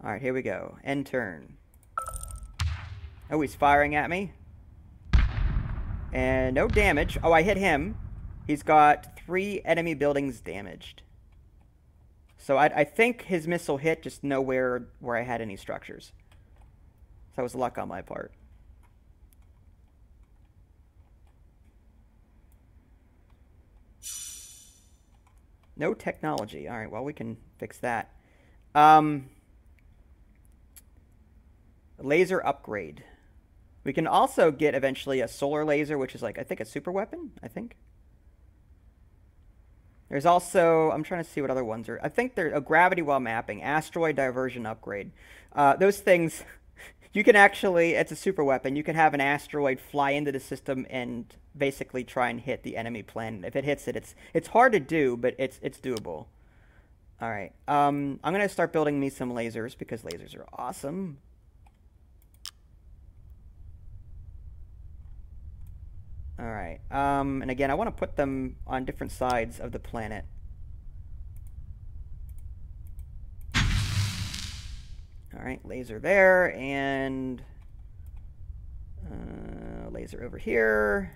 All right, here we go. End turn. Oh, he's firing at me. And no damage. Oh, I hit him. He's got 3 enemy buildings damaged. So I think his missile hit just nowhere where I had any structures. So that was luck on my part. No technology. All right, well, we can fix that. Laser upgrade. We can also get eventually a solar laser, which is like, I think, a super weapon, I think. There's also, I'm trying to see what other ones are. I think there's a gravity well mapping, asteroid diversion upgrade. Those things, you can actually, it's a super weapon. You can have an asteroid fly into the system and basically try and hit the enemy planet. If it hits it, it's hard to do, but it's doable. All right. I'm gonna start building me some lasers because lasers are awesome. All right. And again, I want to put them on different sides of the planet. All right, laser there, and laser over here.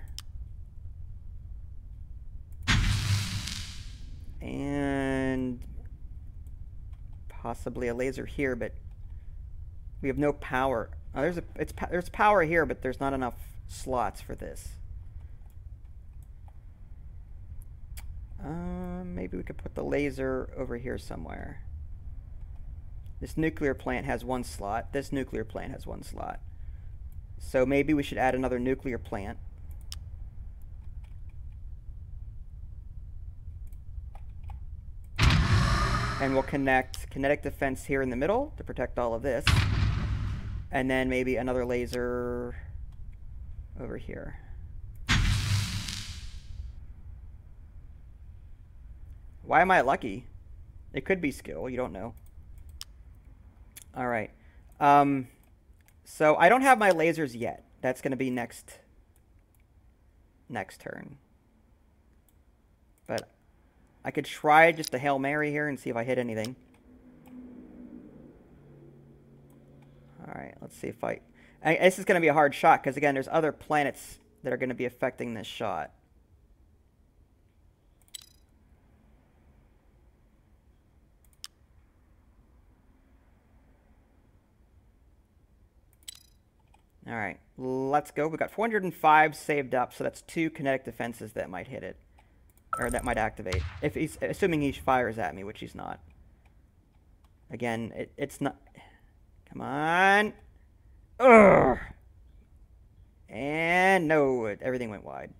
And possibly a laser here, but we have no power. Oh, there's power here, but there's not enough slots for this. Maybe we could put the laser over here somewhere. This nuclear plant has one slot. This nuclear plant has one slot. So maybe we should add another nuclear plant. And we'll connect Kinetic Defense here in the middle to protect all of this. And then maybe another laser over here. Why am I lucky? It could be skill, you don't know. All right. So I don't have my lasers yet. That's going to be next turn. But I could try just a Hail Mary here and see if I hit anything. All right, let's see if this is going to be a hard shot because, again, there's other planets that are going to be affecting this shot. All right, let's go. We've got 405 saved up, so that's 2 kinetic defenses that might hit it. Or that might activate. If he's assuming he fires at me, which he's not. Again, it's not. Come on. Ugh. And no, everything went wide.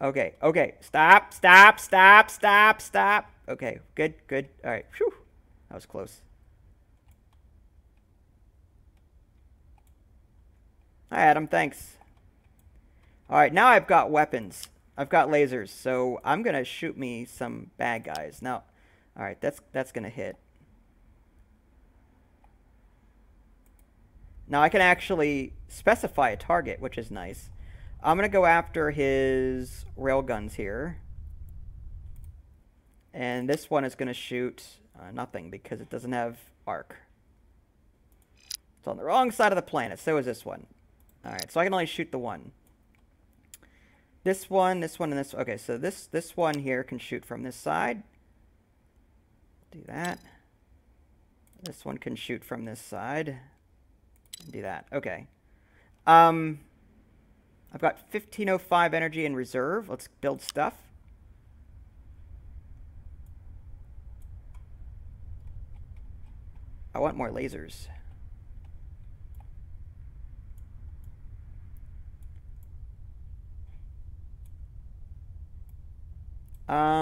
Okay, okay. Stop, stop, stop, stop, stop. Okay, good, good. All right. Whew. That was close. Hi, Adam. Thanks. All right, now I've got weapons. I've got lasers, so I'm going to shoot me some bad guys. Now, all right, that's going to hit. Now I can actually specify a target, which is nice. I'm going to go after his railguns here. And this one is going to shoot nothing because it doesn't have arc. It's on the wrong side of the planet. So is this one. All right, so I can only shoot the one. This one, and this. Okay, so this one here can shoot from this side. Do that. This one can shoot from this side. Do that. Okay. I've got 1505 energy in reserve. Let's build stuff. I want more lasers.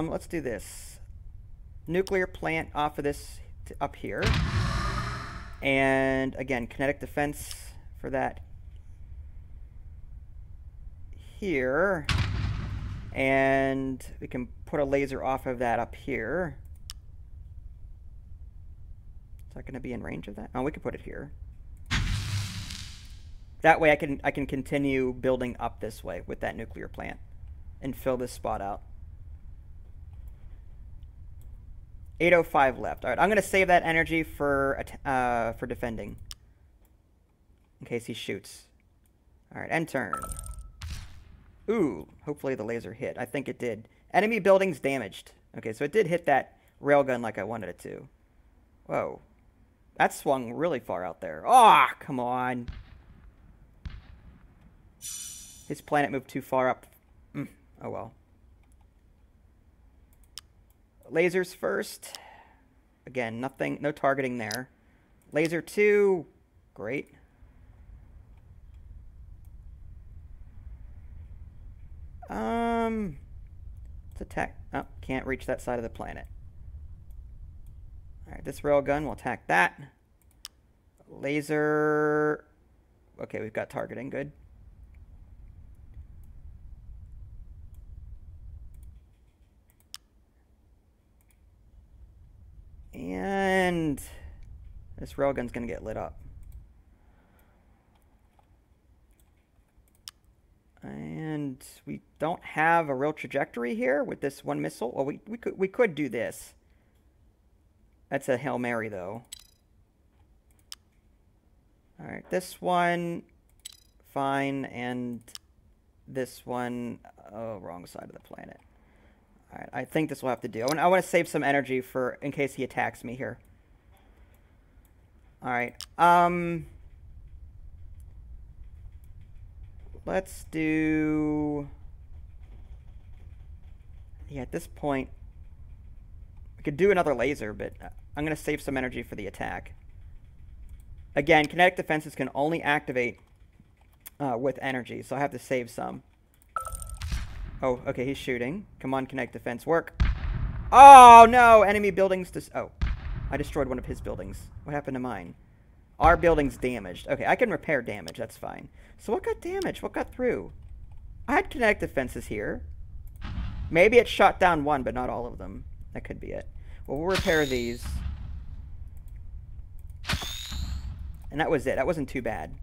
Let's do this. Nuclear plant off of this up here. And again, kinetic defense for that here. And we can put a laser off of that up here. Is that going to be in range of that? Oh, we can put it here. That way I can continue building up this way with that nuclear plant and fill this spot out. 805 left. All right, I'm going to save that energy for defending in case he shoots. All right, end turn. Ooh, hopefully the laser hit. I think it did. Enemy buildings damaged. Okay, so it did hit that railgun like I wanted it to. Whoa. That swung really far out there. Oh, come on. His planet moved too far up. Oh, well. Lasers first. Again, nothing, no targeting there. Laser 2. Great. Let's attack. Oh, can't reach that side of the planet. Alright, this railgun will attack that. Laser. Okay, we've got targeting. Good. This railgun's gonna get lit up. And we don't have a real trajectory here with this one missile. Well, we could do this. That's a Hail Mary, though. Alright, this one, fine, and this one, oh, wrong side of the planet. Alright, I think this will have to do. I want to save some energy for in case he attacks me here. Alright, let's do... Yeah, at this point, we could do another laser, but I'm going to save some energy for the attack. Again, kinetic defenses can only activate with energy, so I have to save some. Oh, okay, he's shooting. Come on, kinetic defense, work. Oh, no! Enemy buildings... Oh, I destroyed one of his buildings. What happened to mine? Our building's damaged. Okay, I can repair damage, that's fine. So what got damaged? What got through? I had kinetic defenses here. Maybe it shot down one, but not all of them. That could be it. Well, we'll repair these. And that was it. That wasn't too bad.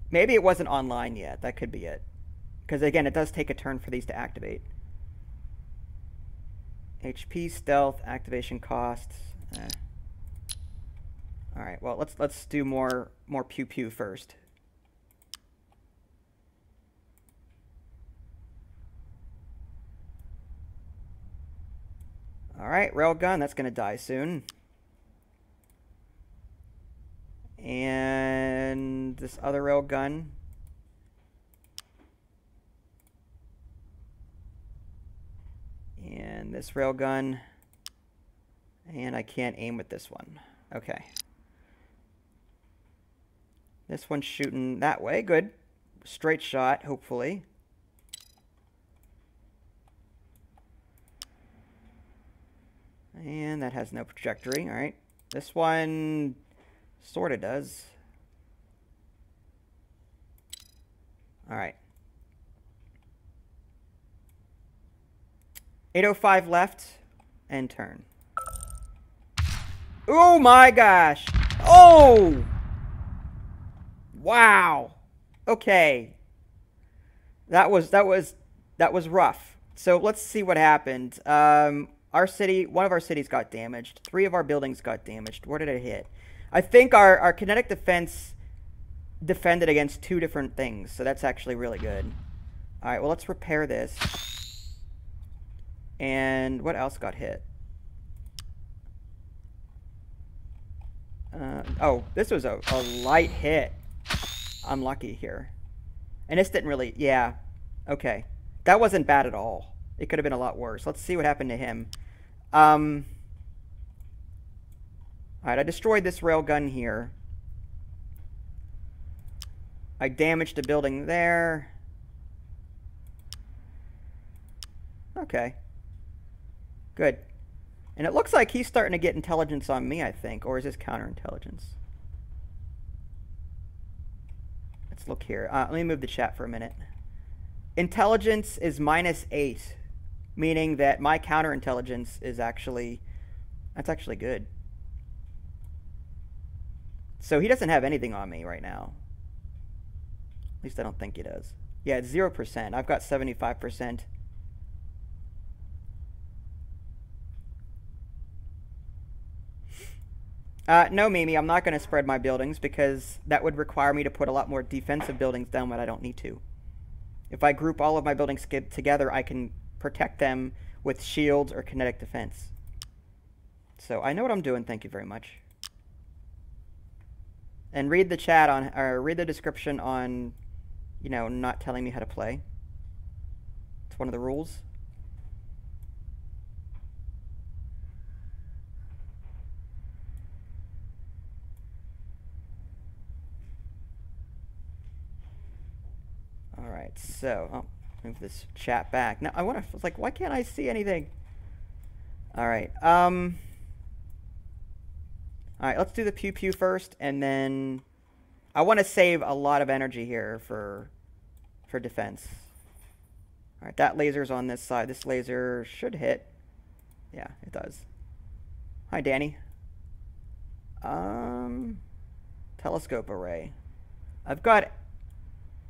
Maybe it wasn't online yet. That could be it. Because, again, it does take a turn for these to activate. HP, stealth, activation costs. Alright, well, let's do more pew-pew first. Alright, railgun, that's going to die soon. And this other railgun. And this railgun. And I can't aim with this one. Okay. This one's shooting that way. Good. Straight shot, hopefully. And that has no trajectory. Alright. This one sort of does. Alright. 8:05 left. And turn. Oh my gosh! Oh! Wow! Okay. That was rough. So let's see what happened. Our city, one of our cities got damaged. 3 of our buildings got damaged. Where did it hit? I think our kinetic defense defended against 2 different things, so that's actually really good. Alright, well, let's repair this. And what else got hit? Oh, this was a light hit. I'm lucky here. And this didn't really... Yeah. Okay. That wasn't bad at all. It could have been a lot worse. Let's see what happened to him. Alright, I destroyed this railgun here. I damaged a building there. Okay. Good. And it looks like he's starting to get intelligence on me, I think. Or is this counterintelligence? Let's look here. Let me move the chat for a minute. Intelligence is -8. Meaning that my counterintelligence is actually... That's actually good. So he doesn't have anything on me right now. At least I don't think he does. Yeah, it's 0%. I've got 75%. No, Mimi, I'm not going to spread my buildings because that would require me to put a lot more defensive buildings down when I don't need to. If I group all of my buildings together, I can protect them with shields or kinetic defense. So I know what I'm doing, thank you very much. And read the chat on, or read the description on, you know, not telling me how to play. It's one of the rules. Alright, so, oh, move this chat back. Now, I was like, why can't I see anything? Alright, alright, let's do the pew-pew first, and then I want to save a lot of energy here for defense. Alright, that laser's on this side. This laser should hit. Yeah, it does. Hi, Danny. Telescope array. I'm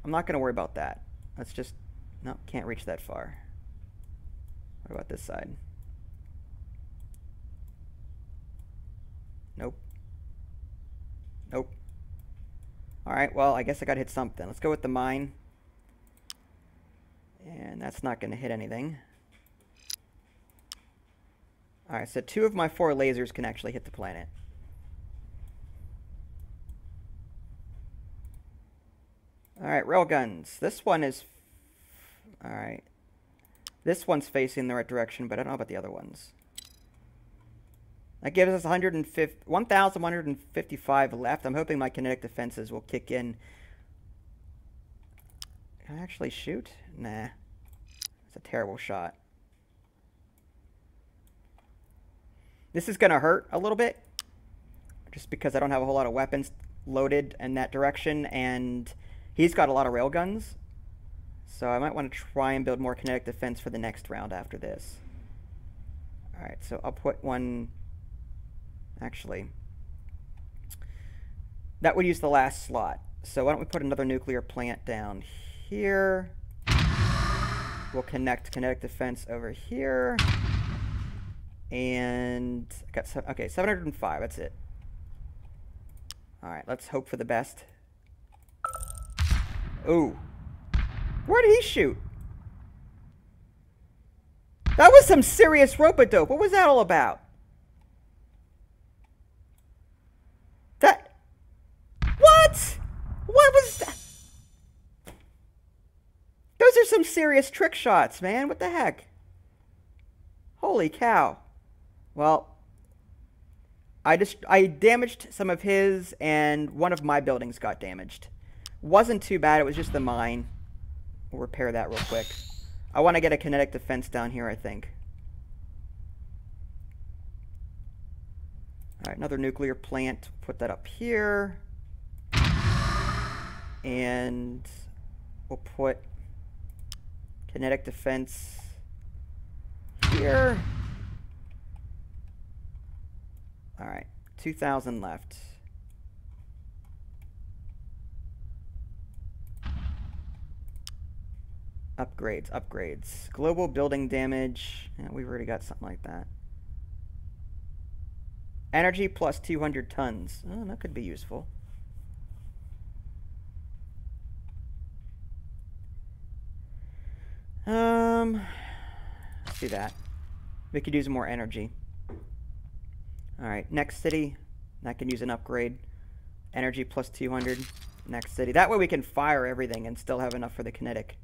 not going to worry about that. Let's just... No, can't reach that far. What about this side? Nope. Nope. Alright, well, I guess I got to hit something. Let's go with the mine. And that's not going to hit anything. Alright, so 2 of my 4 lasers can actually hit the planet. Alright, railguns. This one is... Alright. This one's facing the right direction, but I don't know about the other ones. That gives us 1,155 left. I'm hoping my kinetic defenses will kick in. Can I actually shoot? Nah. It's a terrible shot. This is going to hurt a little bit. Just because I don't have a whole lot of weapons loaded in that direction. And he's got a lot of railguns. So I might want to try and build more kinetic defense for the next round after this. Alright, so I'll put one... Actually, that would use the last slot. So why don't we put another nuclear plant down here. We'll connect kinetic defense over here. And I got okay, 705, that's it. Alright, let's hope for the best. Ooh. Where did he shoot? That was some serious rope-a-dope. What was that all about? What? What was that? Those are some serious trick shots, man. What the heck? Holy cow. Well, I damaged some of his, and one of my buildings got damaged. Wasn't too bad. It was just the mine. We'll repair that real quick. I want to get a kinetic defense down here, I think. Alright, another nuclear plant. Put that up here. And we'll put kinetic defense here. Alright, 2,000 left. Upgrades, upgrades. Global building damage. Yeah, we've already got something like that. Energy plus 200 tons. Oh, that could be useful. Let's do that. We could use more energy. Alright, next city. That can use an upgrade. Energy plus 200. Next city. That way we can fire everything and still have enough for the kinetic.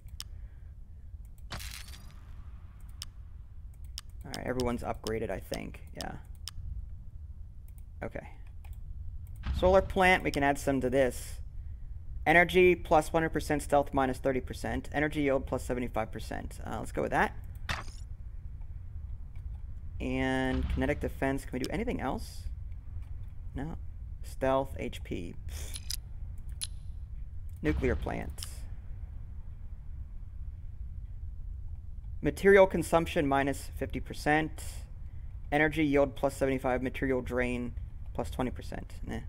Alright, everyone's upgraded, I think. Yeah. Okay. Solar plant, we can add some to this. Energy plus 100%, stealth minus 30%. Energy yield plus 75%. Let's go with that. And kinetic defense, can we do anything else? No. Stealth, HP. Nuclear plants. Material consumption minus 50%. Energy yield plus 75. Material drain plus 20%. Nah.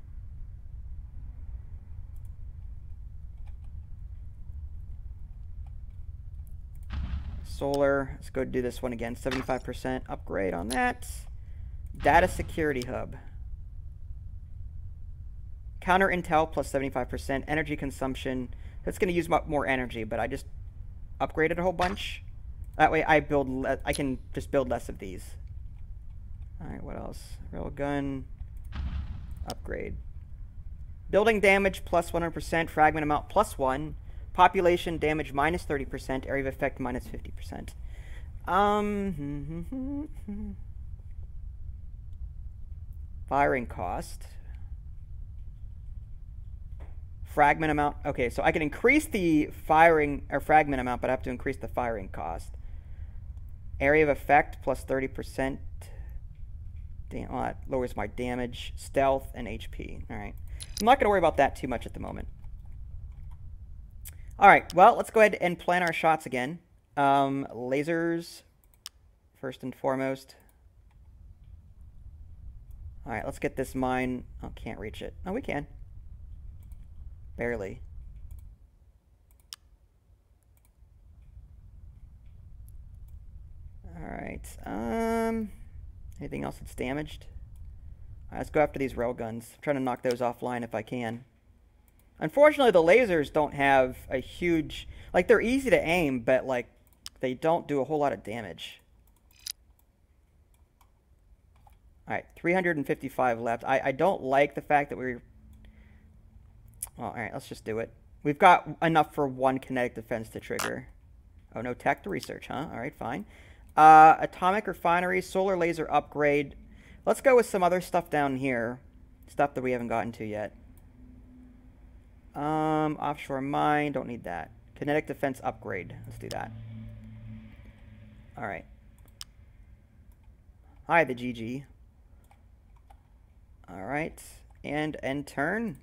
Solar. Let's go do this one again. 75% upgrade on that. Data security hub. Counter intel plus 75%. Energy consumption. That's going to use more energy, but I just upgraded a whole bunch. That way I can just build less of these. Alright, what else? Railgun. Upgrade. Building damage plus 100%. Fragment amount plus 1. Population damage minus 30%. Area of effect minus 50%. Firing cost. Fragment amount. Okay, so I can increase the firing or fragment amount, but I have to increase the firing cost. Area of effect plus 30%. Damn, well, that lowers my damage, stealth, and HP. Alright. I'm not going to worry about that too much at the moment. Alright, well, let's go ahead and plan our shots again. Lasers, first and foremost. Alright, let's get this mine. Oh, can't reach it. Oh, we can. Barely. Alright. Anything else that's damaged? Alright, let's go after these railguns. I'm trying to knock those offline if I can. Unfortunately, the lasers don't have a huge... Like, they're easy to aim, but, like, they don't do a whole lot of damage. Alright, 355 left. I don't like the fact that we're... Well, alright, let's just do it. We've got enough for one kinetic defense to trigger. Oh, no tech to research, huh? Alright, fine. Atomic refinery, solar laser upgrade. Let's go with some other stuff down here. Stuff that we haven't gotten to yet. Offshore mine, don't need that. Kinetic defense upgrade. Let's do that. Alright. Hi, the GG. Alright. And end turn.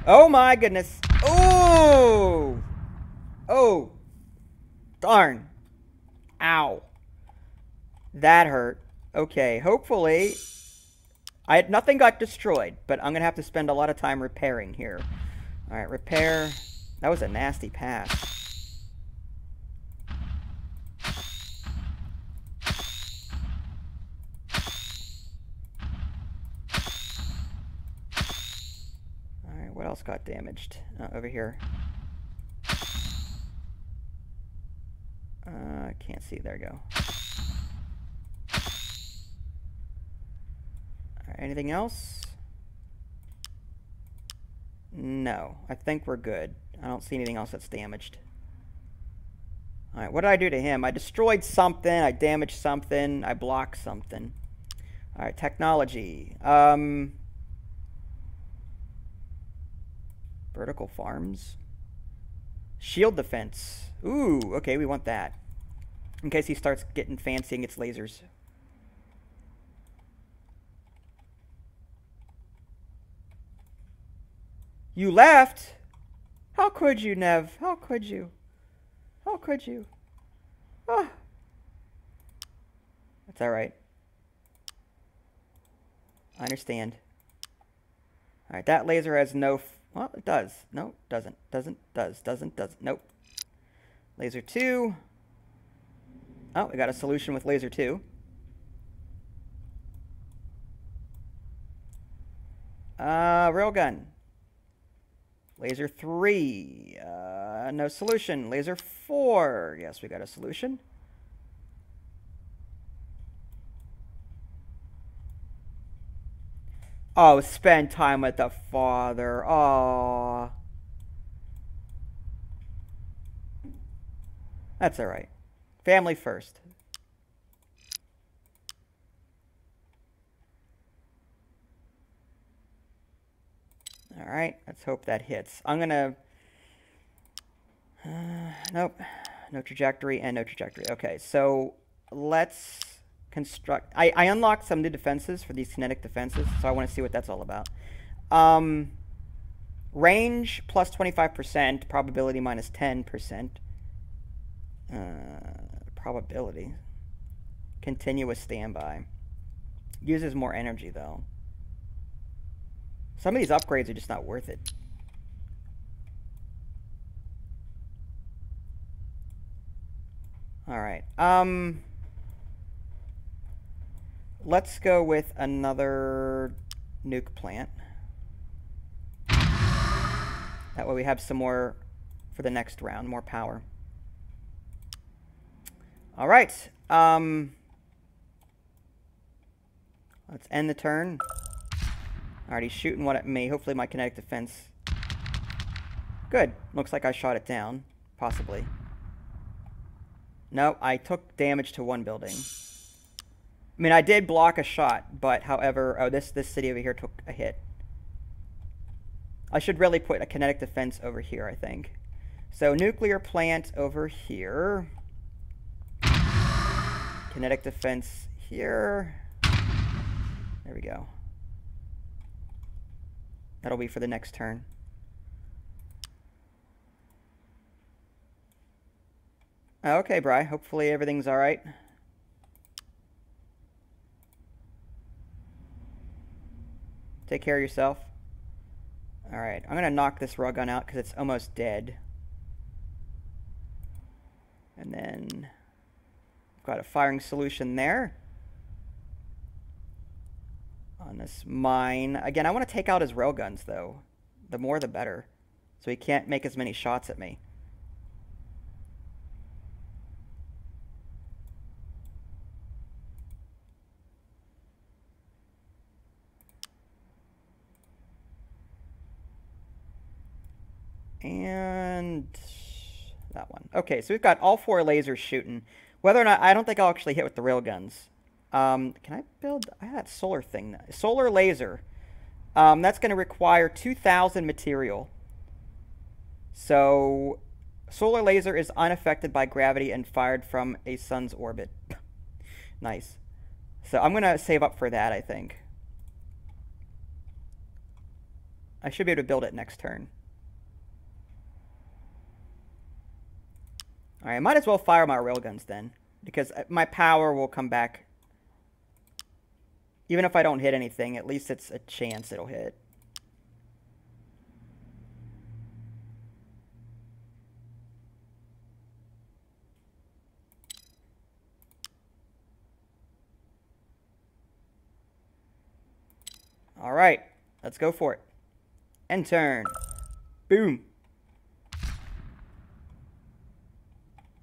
Oh my goodness. Oh! Oh! Darn. Ow. That hurt. Okay, hopefully... nothing got destroyed, but I'm going to have to spend a lot of time repairing here. Alright, repair. That was a nasty pass. Alright, what else got damaged? Over here. I can't see. There we go. Alright, anything else? No, I think we're good. I don't see anything else that's damaged. Alright, what did I do to him? I destroyed something, I damaged something, I blocked something. Alright, technology. Vertical farms. Shield defense. Ooh, okay, we want that. In case he starts getting fancy and gets lasers. You left? How could you, Nev? How could you? How could you? Ah. That's alright. I understand. Alright, that laser has no... Well, it does. No, doesn't. Doesn't. Doesn't. Nope. Laser 2. Oh, we got a solution with laser 2. Railgun. Laser 3. No solution. Laser 4. Yes, we got a solution. Oh, spend time with the father. Oh. That's alright. Family first. Alright, let's hope that hits. I'm gonna... nope. No trajectory and no trajectory. Okay, so let's construct... I unlocked some new defenses for these kinetic defenses, so I want to see what that's all about. Range plus 25%, probability minus 10%. Probability. Continuous standby. Uses more energy, though. Some of these upgrades are just not worth it. Alright. Let's go with another nuke plant. That way we have some more for the next round, more power. Alright. Let's end the turn. Alright, he's shooting one at me. Hopefully my kinetic defense... Good. Looks like I shot it down. Possibly. No, I took damage to one building. I mean, I did block a shot, but however... Oh, this city over here took a hit. I should really put a kinetic defense over here, I think. So, nuclear plant over here. Kinetic defense here. There we go. That'll be for the next turn. Okay, Bri. Hopefully everything's alright. Take care of yourself. Alright, I'm going to knock this Railgun out because it's almost dead. And then we've got a firing solution there. On this mine. Again, I want to take out his Railguns, though. The more, the better. So he can't make as many shots at me. And that one. Okay, so we've got all 4 lasers shooting. Whether or not, I don't think I'll actually hit with the Railguns. Can I build, I had that solar thing. Solar laser. That's going to require 2,000 material. So, solar laser is unaffected by gravity and fired from a sun's orbit. Nice. So, I'm going to save up for that, I think. I should be able to build it next turn. Alright, I might as well fire my Railguns then, because my power will come back. Even if I don't hit anything, at least it's a chance it'll hit. Alright, let's go for it. End turn. Boom.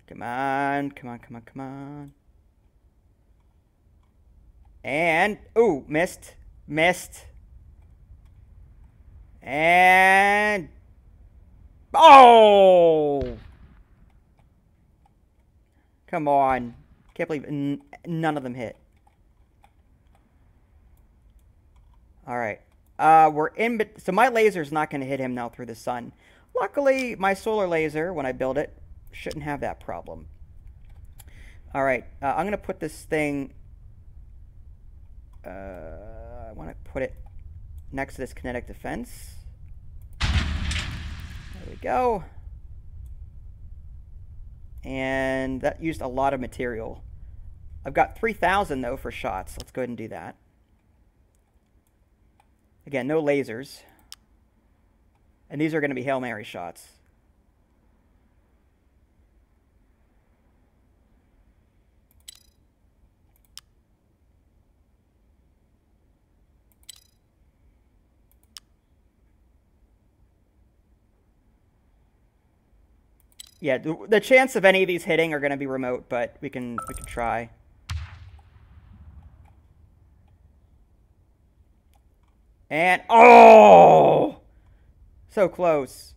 Come on, come on, come on, come on. And, ooh, missed. Missed. And, oh! Come on. Can't believe none of them hit. Alright. We're in, so my laser's not going to hit him now through the sun. Luckily, my solar laser, when I build it, shouldn't have that problem. Alright, I'm going to put this thing... I want to put it next to this Kinetic Defense. There we go. And that used a lot of material. I've got 3,000 though for shots. Let's go ahead and do that. Again, no lasers. And these are going to be Hail Mary shots. Yeah, the chance of any of these hitting are going to be remote, but we can try. And oh, so close.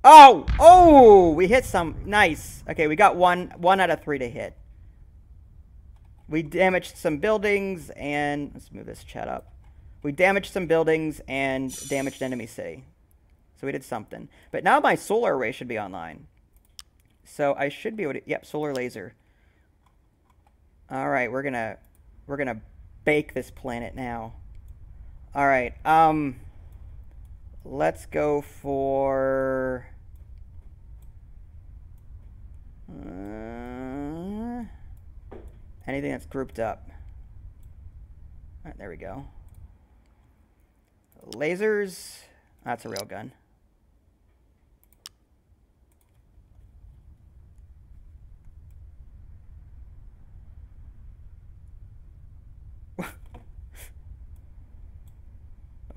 Oh, we hit some. Nice. Okay, we got one out of 3 to hit. We damaged some buildings and let's move this chat up. We damaged some buildings and damaged enemy city. So we did something. But now my solar array should be online. So I should be able to... Yep, solar laser. Alright, we're gonna bake this planet now. Alright, let's go for... anything that's grouped up. Alright, there we go. Lasers... That's a Railgun.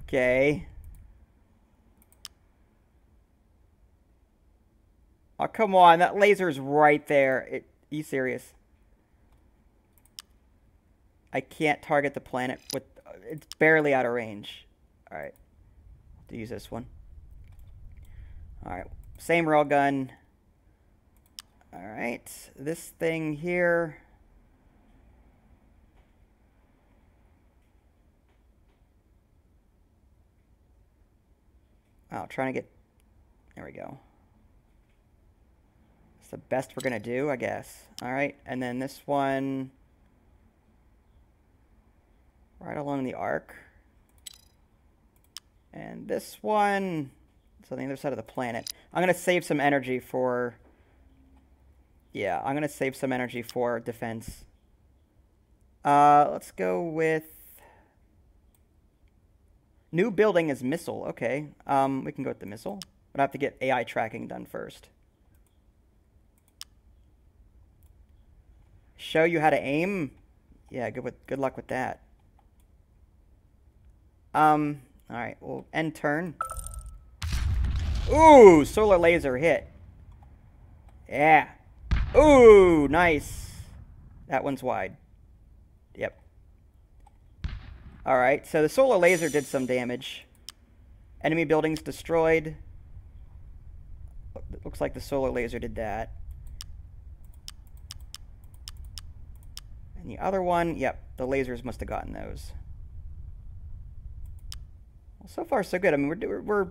Okay. Oh, come on. That laser's right there. Are you serious? I can't target the planet with... It's barely out of range. Alright. To use this one. Alright. Same Railgun. Alright. This thing here... Wow, trying to get... There we go. It's the best we're going to do, I guess. Alright, and then this one... right along the arc. And this one... it's on the other side of the planet. I'm going to save some energy for... yeah, I'm going to save some energy for defense. Let's go with... New building is missile. Okay. We can go with the missile. But I have to get AI tracking done first. Show you how to aim? Yeah, good luck with that. Alright, we'll end turn. Ooh, solar laser hit. Yeah. Ooh, nice. That one's wide. Yep. Alright, so the solar laser did some damage. Enemy buildings destroyed. Looks like the solar laser did that. And the other one, yep, the lasers must have gotten those. Well, so far so good. I mean, we're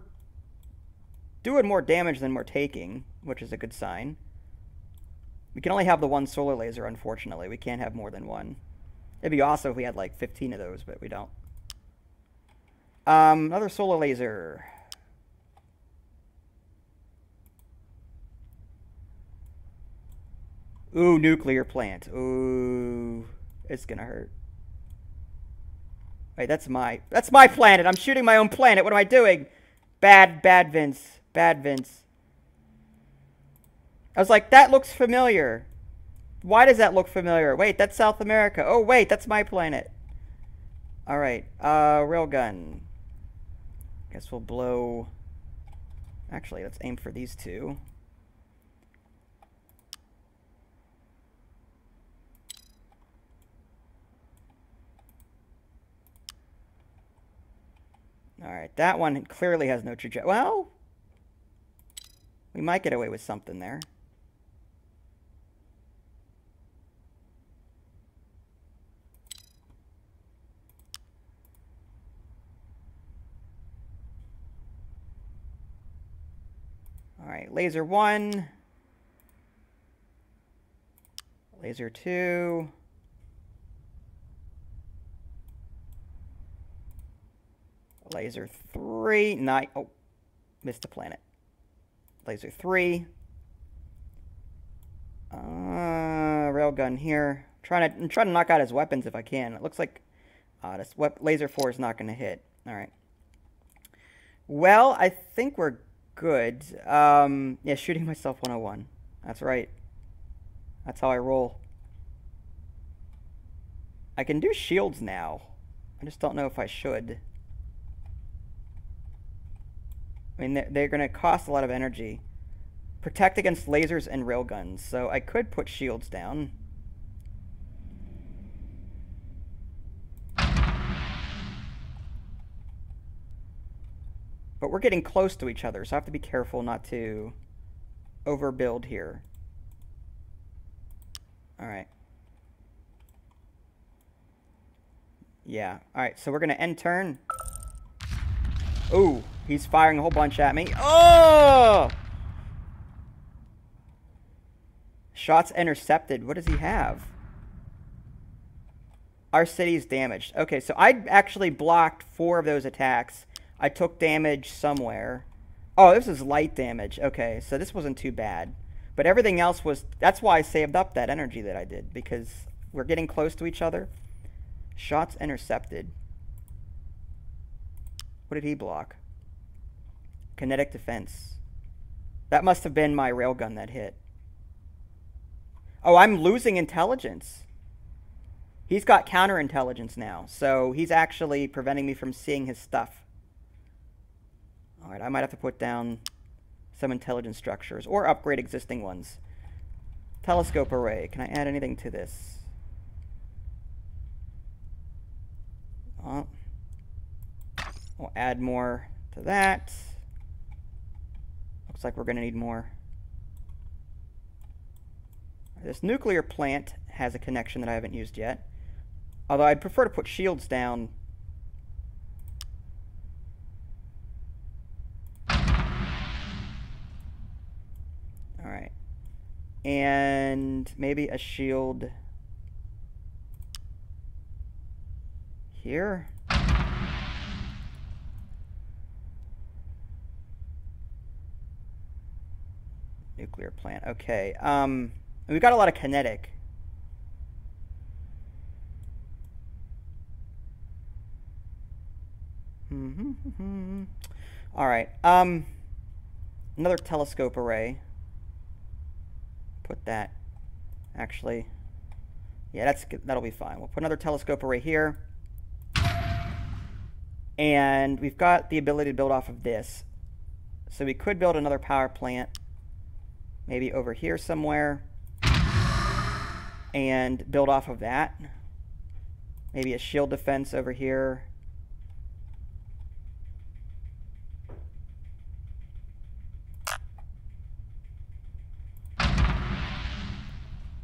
doing more damage than we're taking, which is a good sign. We can only have the one solar laser, unfortunately. We can't have more than one. It'd be awesome if we had like 15 of those, but we don't. Another solar laser. Ooh, nuclear plant. Ooh, it's gonna hurt. Wait, that's my planet. I'm shooting my own planet. What am I doing? Bad Vince. Bad Vince. I was like, that looks familiar. Why does that look familiar? Wait, that's South America. Oh, wait, that's my planet. All right, railgun. Guess we'll blow. Actually, let's aim for these two. Alright, that one clearly has no trajectory. Well, we might get away with something there. Alright, laser 1. Laser 2. Laser 3. Oh, missed the planet. Laser 3. Railgun here. I'm trying to knock out his weapons if I can. It looks like this laser 4 is not going to hit. All right. Well, I think we're good. Yeah, shooting myself 101. That's right. That's how I roll. I can do shields now. I just don't know if I should. I mean, they're going to cost a lot of energy. Protect against lasers and railguns. So I could put shields down. But we're getting close to each other, so I have to be careful not to overbuild here. Alright. Yeah. Alright, so we're going to end turn. Ooh, he's firing a whole bunch at me. Oh! Shots intercepted. What does he have? Our city's damaged. Okay, so I actually blocked 4 of those attacks. I took damage somewhere. Oh, this is light damage. Okay, so this wasn't too bad. But everything else was... That's why I saved up that energy that I did, because we're getting close to each other. Shots intercepted. What did he block? Kinetic Defense. That must have been my railgun that hit. Oh, I'm losing intelligence. He's got counterintelligence now, so he's actually preventing me from seeing his stuff. Alright, I might have to put down some intelligence structures, or upgrade existing ones. Telescope array. Can I add anything to this? Oh. We'll add more to that. Looks like we're going to need more. This nuclear plant has a connection that I haven't used yet. Although I'd prefer to put shields down. Alright. And maybe a shield here. Nuclear plant. Okay. We've got a lot of kinetic. All right. Another telescope array. Put that. Actually, yeah, that'll be fine. We'll put another telescope array here. And we've got the ability to build off of this. So we could build another power plant, maybe over here somewhere, and build off of that. Maybe a shield defense over here.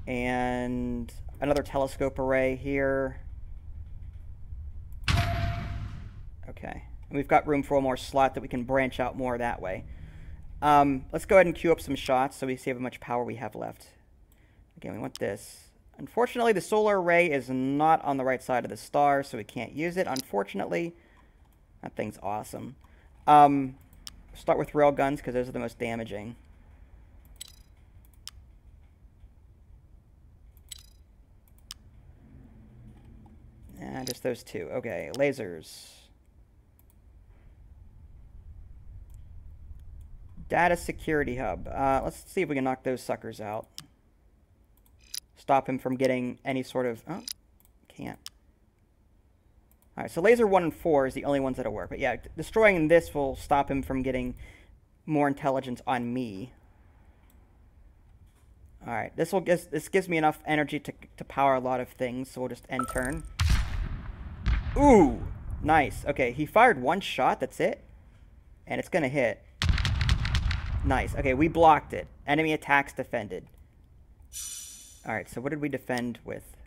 And another telescope array here. Okay. And we've got room for one more slot that we can branch out more that way. Let's go ahead and queue up some shots so we see how much power we have left. Again, we want this. Unfortunately, the solar array is not on the right side of the star, so we can't use it, unfortunately. That thing's awesome. Start with railguns, because those are the most damaging. Just those two. Okay, lasers. Data security hub. Let's see if we can knock those suckers out. Stop him from getting any sort of... Oh, can't. Alright, so laser 1 and 4 is the only ones that'll work. But yeah, destroying this will stop him from getting more intelligence on me. Alright, this gives me enough energy to power a lot of things, so we'll just end turn. Ooh, nice. Okay, he fired one shot, that's it. And it's gonna hit. Nice. Okay, we blocked it. Enemy attacks defended. Alright, so what did we defend with?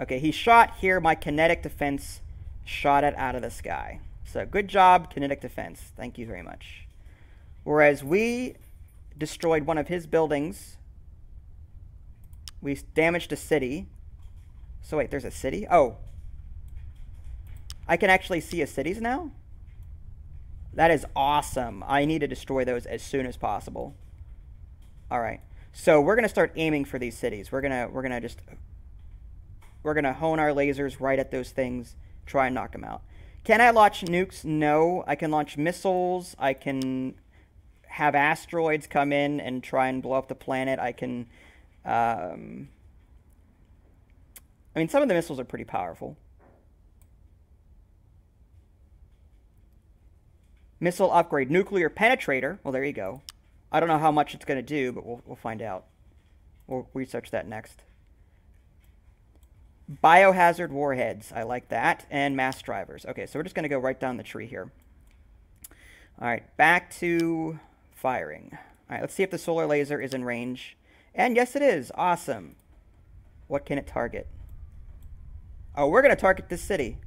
Okay, he shot here. My kinetic defense shot it out of the sky. So good job, kinetic defense. Thank you very much. Whereas we destroyed one of his buildings. We damaged a city. So wait, there's a city? Oh. I can actually see his cities now? That is awesome. I need to destroy those as soon as possible. All right. So we're gonna start aiming for these cities. We're gonna hone our lasers right at those things. Try and knock them out. Can I launch nukes? No. I can launch missiles. I can have asteroids come in and try and blow up the planet. I can. I mean, some of the missiles are pretty powerful. Missile upgrade. Nuclear penetrator. Well, there you go. I don't know how much it's going to do, but we'll find out. We'll research that next. Biohazard warheads. I like that. And mass drivers. Okay, so we're just going to go right down the tree here. All right, back to firing. All right, let's see if the solar laser is in range. And yes, it is. Awesome. What can it target? Oh, we're going to target this city.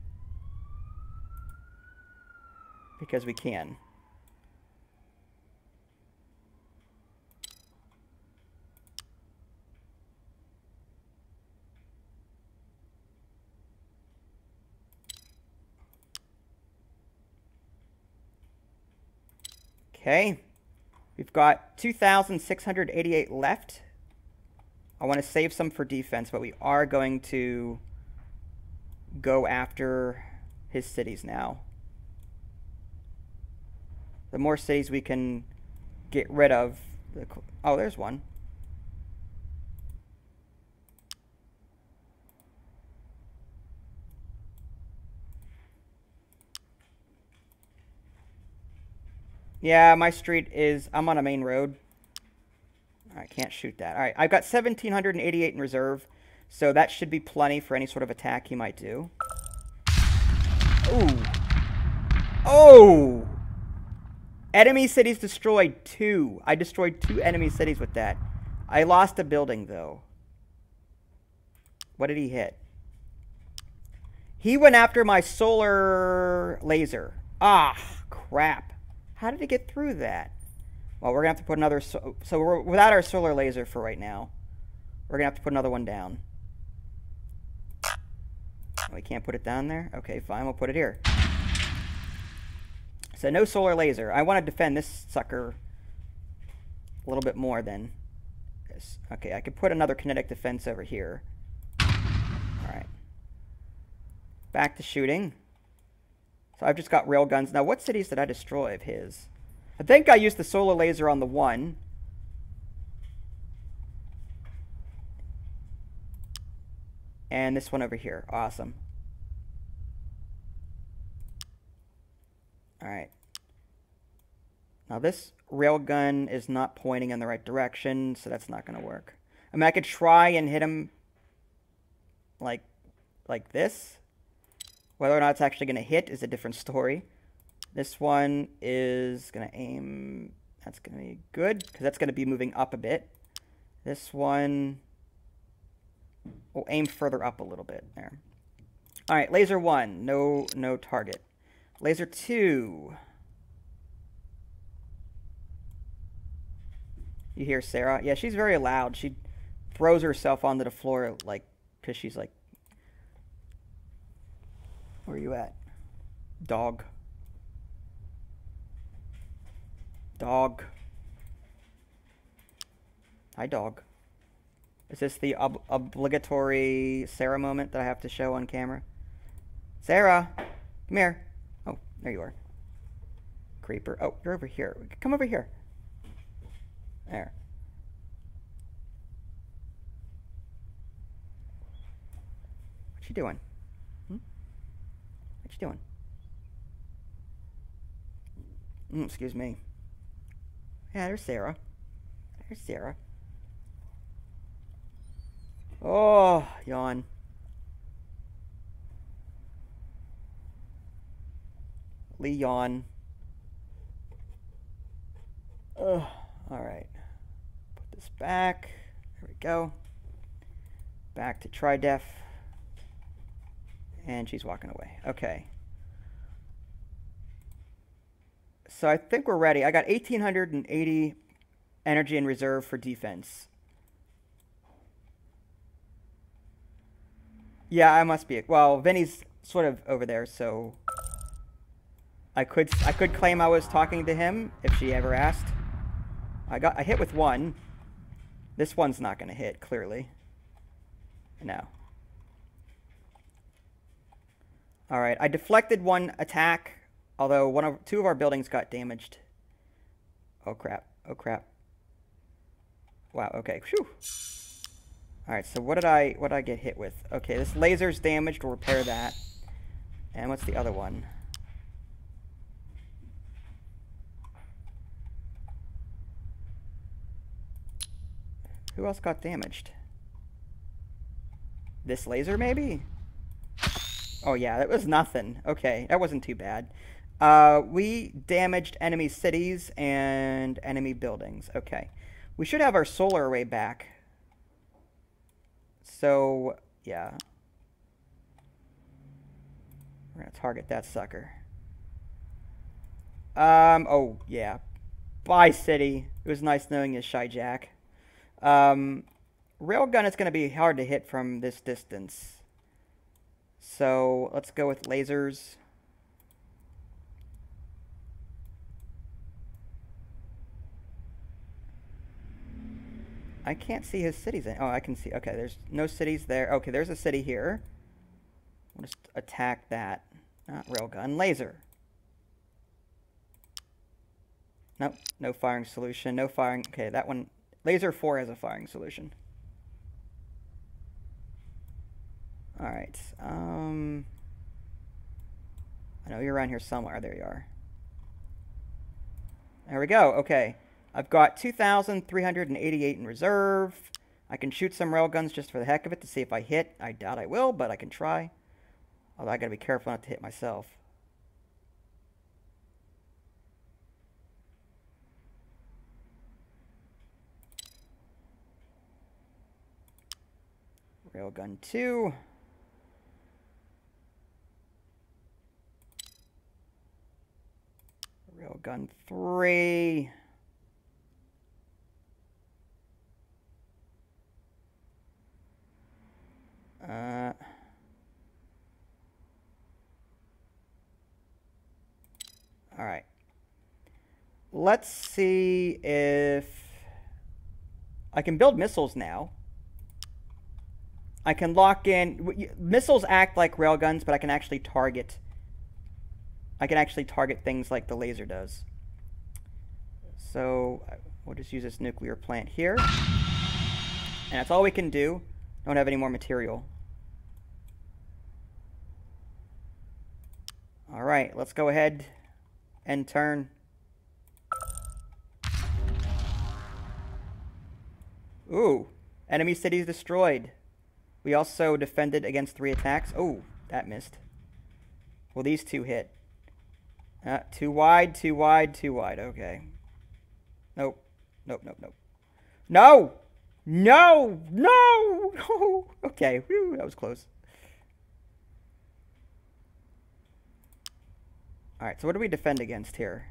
Because we can. Okay. We've got 2,688 left. I want to save some for defense, but we are going to go after his cities now. The more cities we can get rid of... Oh, there's one. Yeah, my street is... I'm on a main road. I can't shoot that. Alright, I've got 1,788 in reserve, so that should be plenty for any sort of attack he might do. Ooh. Oh! Enemy cities destroyed 2. I destroyed 2 enemy cities with that. I lost a building, though. What did he hit? He went after my solar laser. Ah, crap. How did he get through that? Well, we're going to have to put another... So we're without our solar laser for right now. We're going to have to put another one down. We can't put it down there? Okay, fine. We'll put it here. So no solar laser. I want to defend this sucker a little bit more than this. Okay, I could put another kinetic defense over here. Alright. Back to shooting. So I've just got railguns. Now, what cities did I destroy of his? I think I used the solar laser on the one. And this one over here. Awesome. Alright. Now this railgun is not pointing in the right direction, so that's not going to work. I mean, I could try and hit him like this. Whether or not it's actually going to hit is a different story. This one is going to aim... That's going to be good, because that's going to be moving up a bit. This one will aim further up a little bit. There. Alright, laser 1. No target. Laser 2. You hear Sarah? Yeah, she's very loud. She throws herself onto the floor, like, because she's like... Where are you at? Dog. Dog. Hi, dog. Is this the obligatory Sarah moment that I have to show on camera? Sarah! Come here. Oh, there you are. Creeper. Oh, you're over here. Come over here. There. What you doing? What you doing? Excuse me. Yeah, there's Sarah. There's Sarah. Oh, yawn. Yawn. Ugh. Alright. Put this back. There we go. Back to tri-def. And she's walking away. Okay. So I think we're ready. I got 1,880 energy in reserve for defense. Yeah, I must be. Well, Vinny's sort of over there, so I could claim I was talking to him if she ever asked. I hit with one. This one's not going to hit, clearly. No. All right, I deflected one attack, although two of our buildings got damaged. Oh crap! Oh crap! Wow. Okay. Phew. All right. So what did I get hit with? Okay, this laser's damaged. We'll repair that. And what's the other one? Who else got damaged? This laser, maybe? Oh yeah, that was nothing. Okay, that wasn't too bad. We damaged enemy cities and enemy buildings. Okay. We should have our solar array back. So, yeah. We're going to target that sucker. Oh, yeah. Bye, city. It was nice knowing you, Shy Jack. Railgun is going to be hard to hit from this distance. So, let's go with lasers. I can't see his cities. Oh, I can see. Okay, there's no cities there. Okay, there's a city here. We'll just attack that. Not railgun. Laser. Nope. No firing solution. No firing. Okay, that one. Laser 4 has a firing solution. Alright. I know you're around here somewhere. There you are. There we go. Okay. I've got 2,388 in reserve. I can shoot some railguns just for the heck of it to see if I hit. I doubt I will, but I can try. Although I gotta be careful not to hit myself. Railgun 2. Railgun 3. All right. Let's see if I can build missiles now. I can lock in. Missiles act like railguns, but I can actually target I can actually target things like the laser does. So we'll just use this nuclear plant here. And that's all we can do. Don't have any more material. Alright, let's go ahead and turn. Ooh, enemy cities destroyed. We also defended against 3 attacks. Oh, that missed. Well, these 2 hit. Too wide, too wide, too wide. Okay. Nope. Nope, nope, nope. No! No! No! No! Okay, whew, that was close. Alright, so what do we defend against here?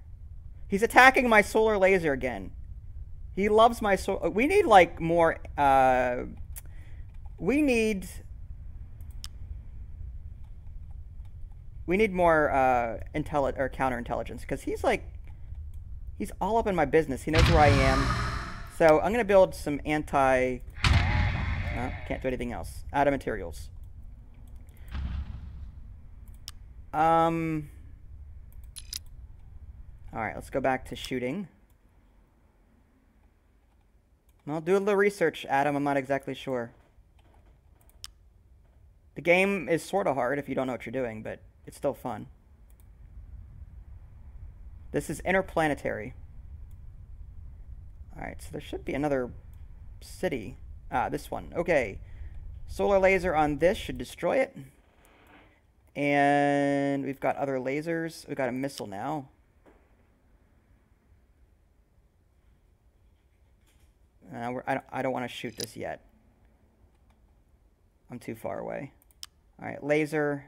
He's attacking my solar laser again. He loves my solar... We need, like, more... We need more counterintelligence, because he's like... He's all up in my business. He knows where I am. So I'm going to build some anti... can't do anything else. Out of materials. Alright, let's go back to shooting. Well, do a little research, Adam. I'm not exactly sure. The game is sort of hard if you don't know what you're doing, but it's still fun. This is Interplanetary. Alright, so there should be another city. This one. Okay. Solar laser on this should destroy it. And we've got other lasers. We've got a missile now. I don't want to shoot this yet. I'm too far away. Alright, laser.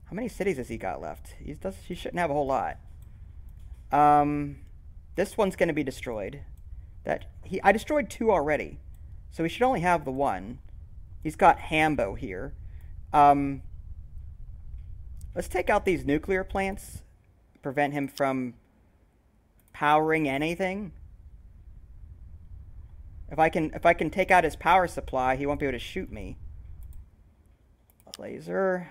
How many cities has he got left? He shouldn't have a whole lot. This one's going to be destroyed. I destroyed 2 already. So he should only have the 1. He's got Hambo here. Let's take out these nuclear plants. Prevent him from powering anything. If I can take out his power supply, he won't be able to shoot me. Laser.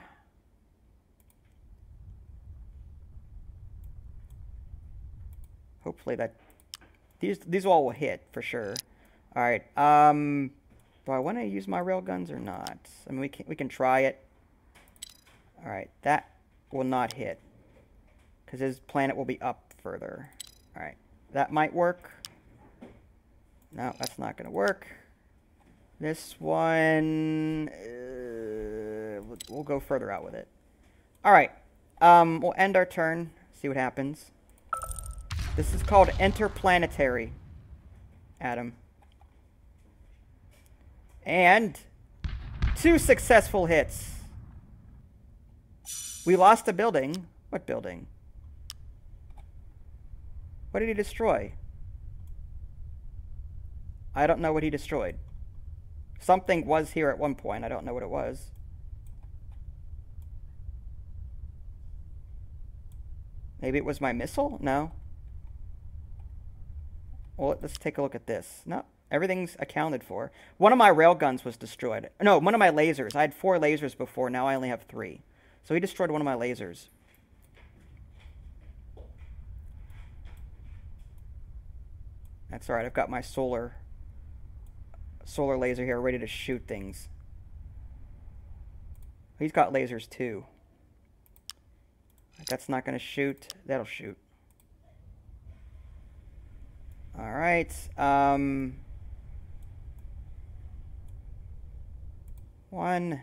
Hopefully that these all will hit for sure. All right. Do I want to use my railguns or not? I mean, we can try it. All right, that will not hit because his planet will be up further. All right, that might work. No, that's not going to work. This one, we'll go further out with it. All right, we'll end our turn. See what happens. This is called Interplanetary, Adam. And 2 successful hits. We lost a building. What building? What did he destroy? I don't know what he destroyed. Something was here at one point. I don't know what it was. Maybe it was my missile? No. Well, let's take a look at this. No. Everything's accounted for. One of my railguns was destroyed. No, one of my lasers. I had 4 lasers before. Now I only have 3. So he destroyed one of my lasers. That's alright. I've got my solar laser here ready to shoot things. He's got lasers too. That's not going to shoot. That'll shoot. Alright. One.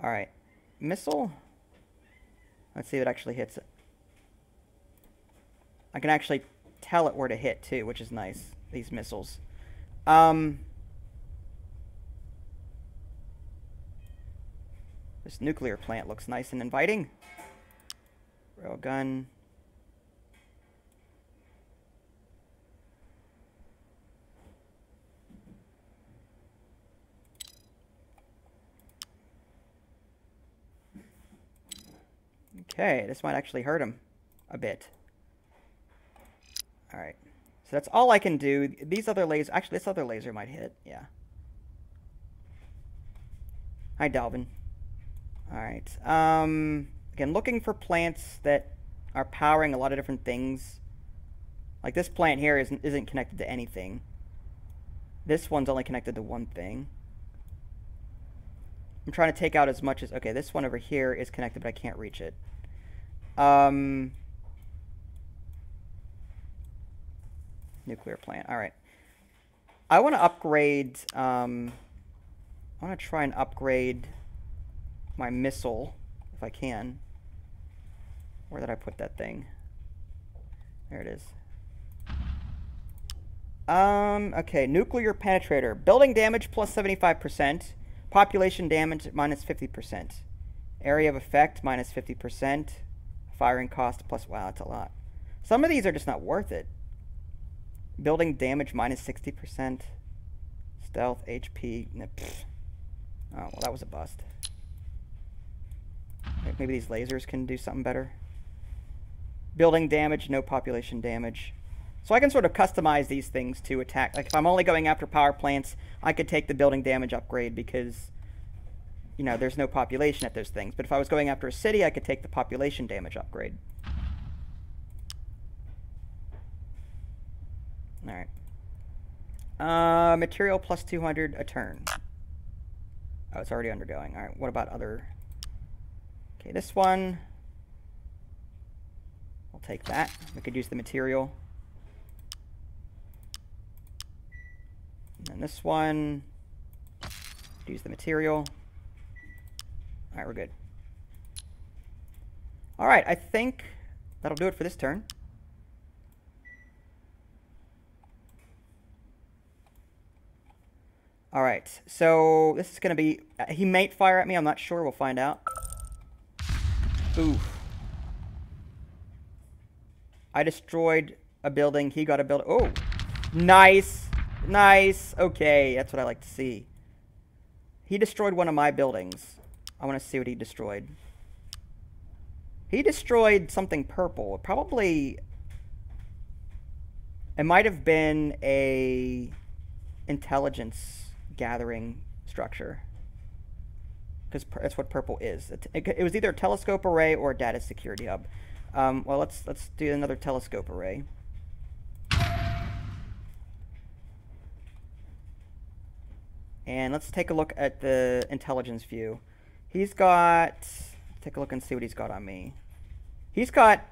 Alright. Missile. Let's see if it actually hits it. I can actually tell it where to hit too, which is nice. These missiles. This nuclear plant looks nice and inviting. Railgun. Okay, this might actually hurt him a bit. Alright. So that's all I can do. These other lasers... Actually, this other laser might hit. Yeah. Hi, Dalvin. All right. Again, looking for plants that are powering a lot of different things. Like this plant here isn't connected to anything. This one's only connected to one thing. I'm trying to take out as much as... Okay, this one over here is connected, but I can't reach it. Nuclear plant. All right. I want to upgrade... I want to try and upgrade my missile, if I can. Where did I put that thing? There it is. Okay, nuclear penetrator. Building damage plus 75%. Population damage minus 50%. Area of effect minus 50%. Firing cost plus... Wow, that's a lot. Some of these are just not worth it. Building damage minus 60%. Stealth, HP... Oh, well, that was a bust. Maybe these lasers can do something better. Building damage, no population damage. So I can sort of customize these things to attack. Like if I'm only going after power plants, I could take the building damage upgrade because, you know, there's no population at those things. But if I was going after a city, I could take the population damage upgrade. All right. Material plus 200 a turn. Oh, it's already undergoing. All right, what about other... Okay, this one... I'll take that. We could use the material. And then this one... Use the material. All right, we're good. All right, I think that'll do it for this turn. All right, so this is going to be... he might fire at me. I'm not sure. We'll find out. Oof. I destroyed a building. He got a building. Oh, nice. Nice. Okay, that's what I like to see. He destroyed one of my buildings. I want to see what he destroyed. He destroyed something purple. Probably... It might have been a intelligence gathering structure, because that's what purple is. It was either a telescope array or a data security hub. Well, let's do another telescope array. And let's take a look at the intelligence view. He's got... Take a look and see what he's got on me. He's got...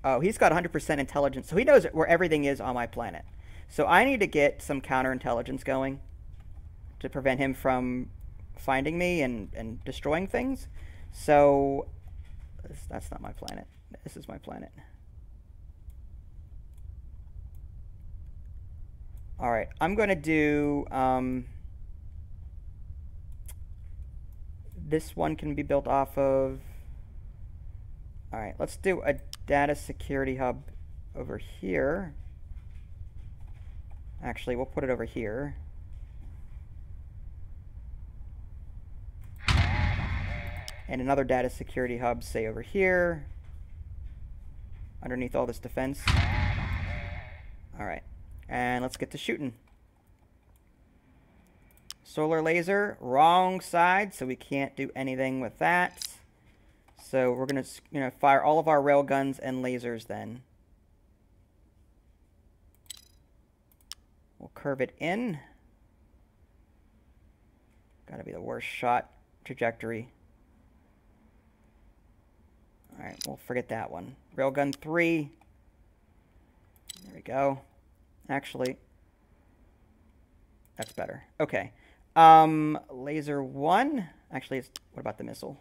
Oh, he's got 100% intelligence, so he knows where everything is on my planet. So I need to get some counterintelligence going to prevent him from finding me and destroying things. So that's not my planet. This is my planet. All right, I'm going to do... this one can be built off of... All right, let's do a data security hub over here. Actually, we'll put it over here. And another data security hub, say over here, underneath all this defense. All right, and let's get to shooting. Solar laser, wrong side, so we can't do anything with that. So we're gonna, fire all of our railguns and lasers then. We'll curve it in. Gotta be the worst shot trajectory. All right, we'll forget that one. Railgun 3. There we go. Actually, that's better. Okay. Laser 1. Actually, what about the missile?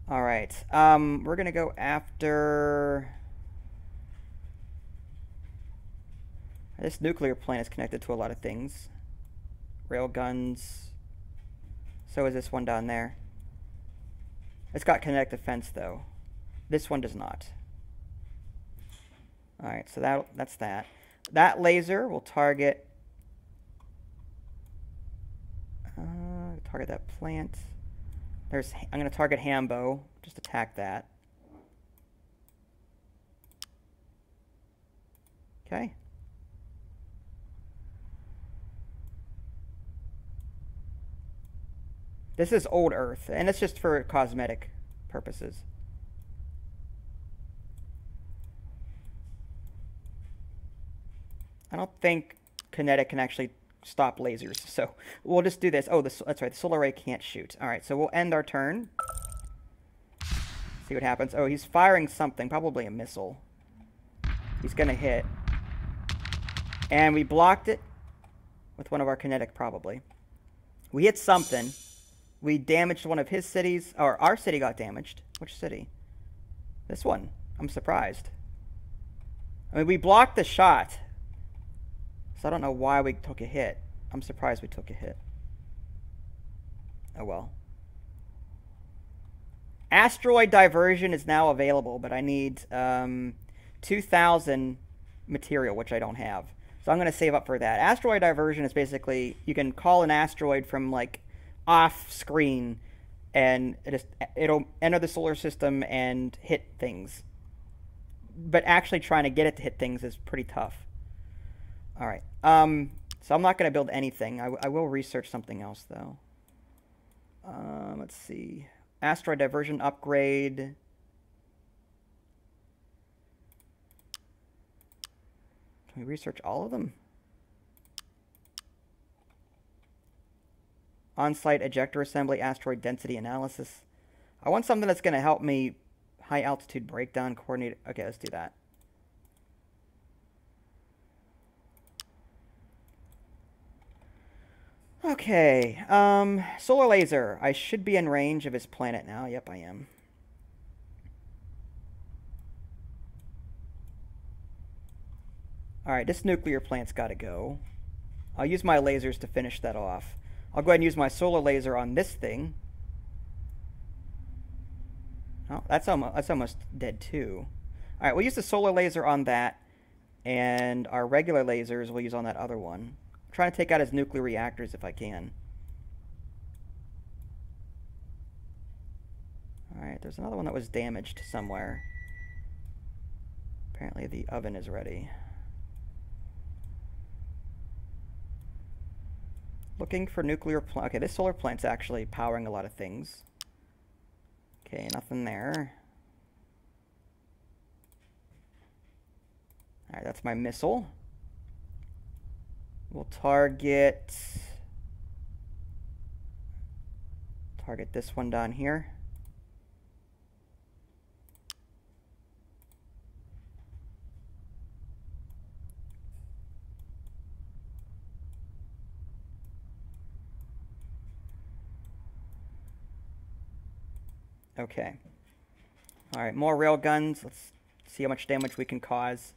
All right. We're going to go after... This nuclear plant is connected to a lot of things. Railguns. So is this one down there. It's got kinetic defense, though. This one does not. All right, so that's that. That laser will target... target that plant. I'm going to target Hambo. Just attack that. Okay. This is old Earth, and it's just for cosmetic purposes. I don't think Kinetic can actually stop lasers, so we'll just do this. Oh, that's right, the solar ray can't shoot. All right, so we'll end our turn. See what happens. Oh, he's firing something, probably a missile. He's going to hit. And we blocked it with one of our Kinetic, probably. We hit something. We damaged one of his cities, or our city got damaged. Which city? This one. I'm surprised. I mean, we blocked the shot. So I don't know why we took a hit. I'm surprised we took a hit. Oh well. Asteroid diversion is now available, but I need 2,000 material, which I don't have. So I'm going to save up for that. Asteroid diversion is basically, you can call an asteroid from like off screen, and it'll enter the solar system and hit things. But actually trying to get it to hit things is pretty tough. All right. So I'm not going to build anything. I will research something else, though. Let's see. Asteroid diversion upgrade. Can we research all of them? On-site ejector assembly, asteroid density analysis. I want something that's going to help me high altitude breakdown coordinate. Okay, let's do that. Okay, solar laser. I should be in range of his planet now. Yep, I am. Alright, this nuclear plant's got to go. I'll use my lasers to finish that off. I'll go ahead and use my solar laser on this thing. Oh, that's almost dead too. Alright, we'll use the solar laser on that. And our regular lasers we'll use on that other one. I'm trying to take out his nuclear reactors if I can. Alright, there's another one that was damaged somewhere. Apparently the oven is ready. Looking for nuclear plant. Okay, this solar plant's actually powering a lot of things. Okay, nothing there. Alright, that's my missile. We'll target this one down here. Okay. Alright, more railguns. Let's see how much damage we can cause.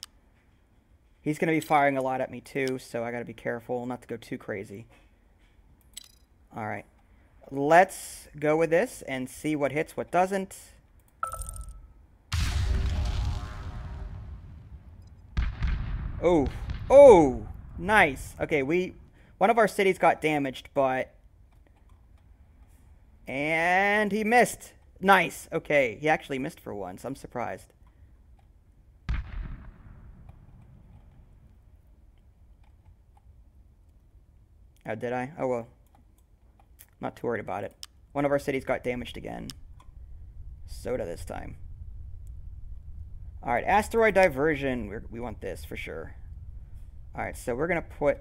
He's going to be firing a lot at me too, so I got to be careful not to go too crazy. Alright. Let's go with this and see what hits, what doesn't. Oh. Oh! Nice. Okay, one of our cities got damaged, but... And he missed. Nice. Okay, he actually missed for once. I'm surprised. Oh, did I? Oh, well. Not too worried about it. One of our cities got damaged again. Soda this time. Alright, asteroid diversion. We want this for sure. Alright, so we're going to put...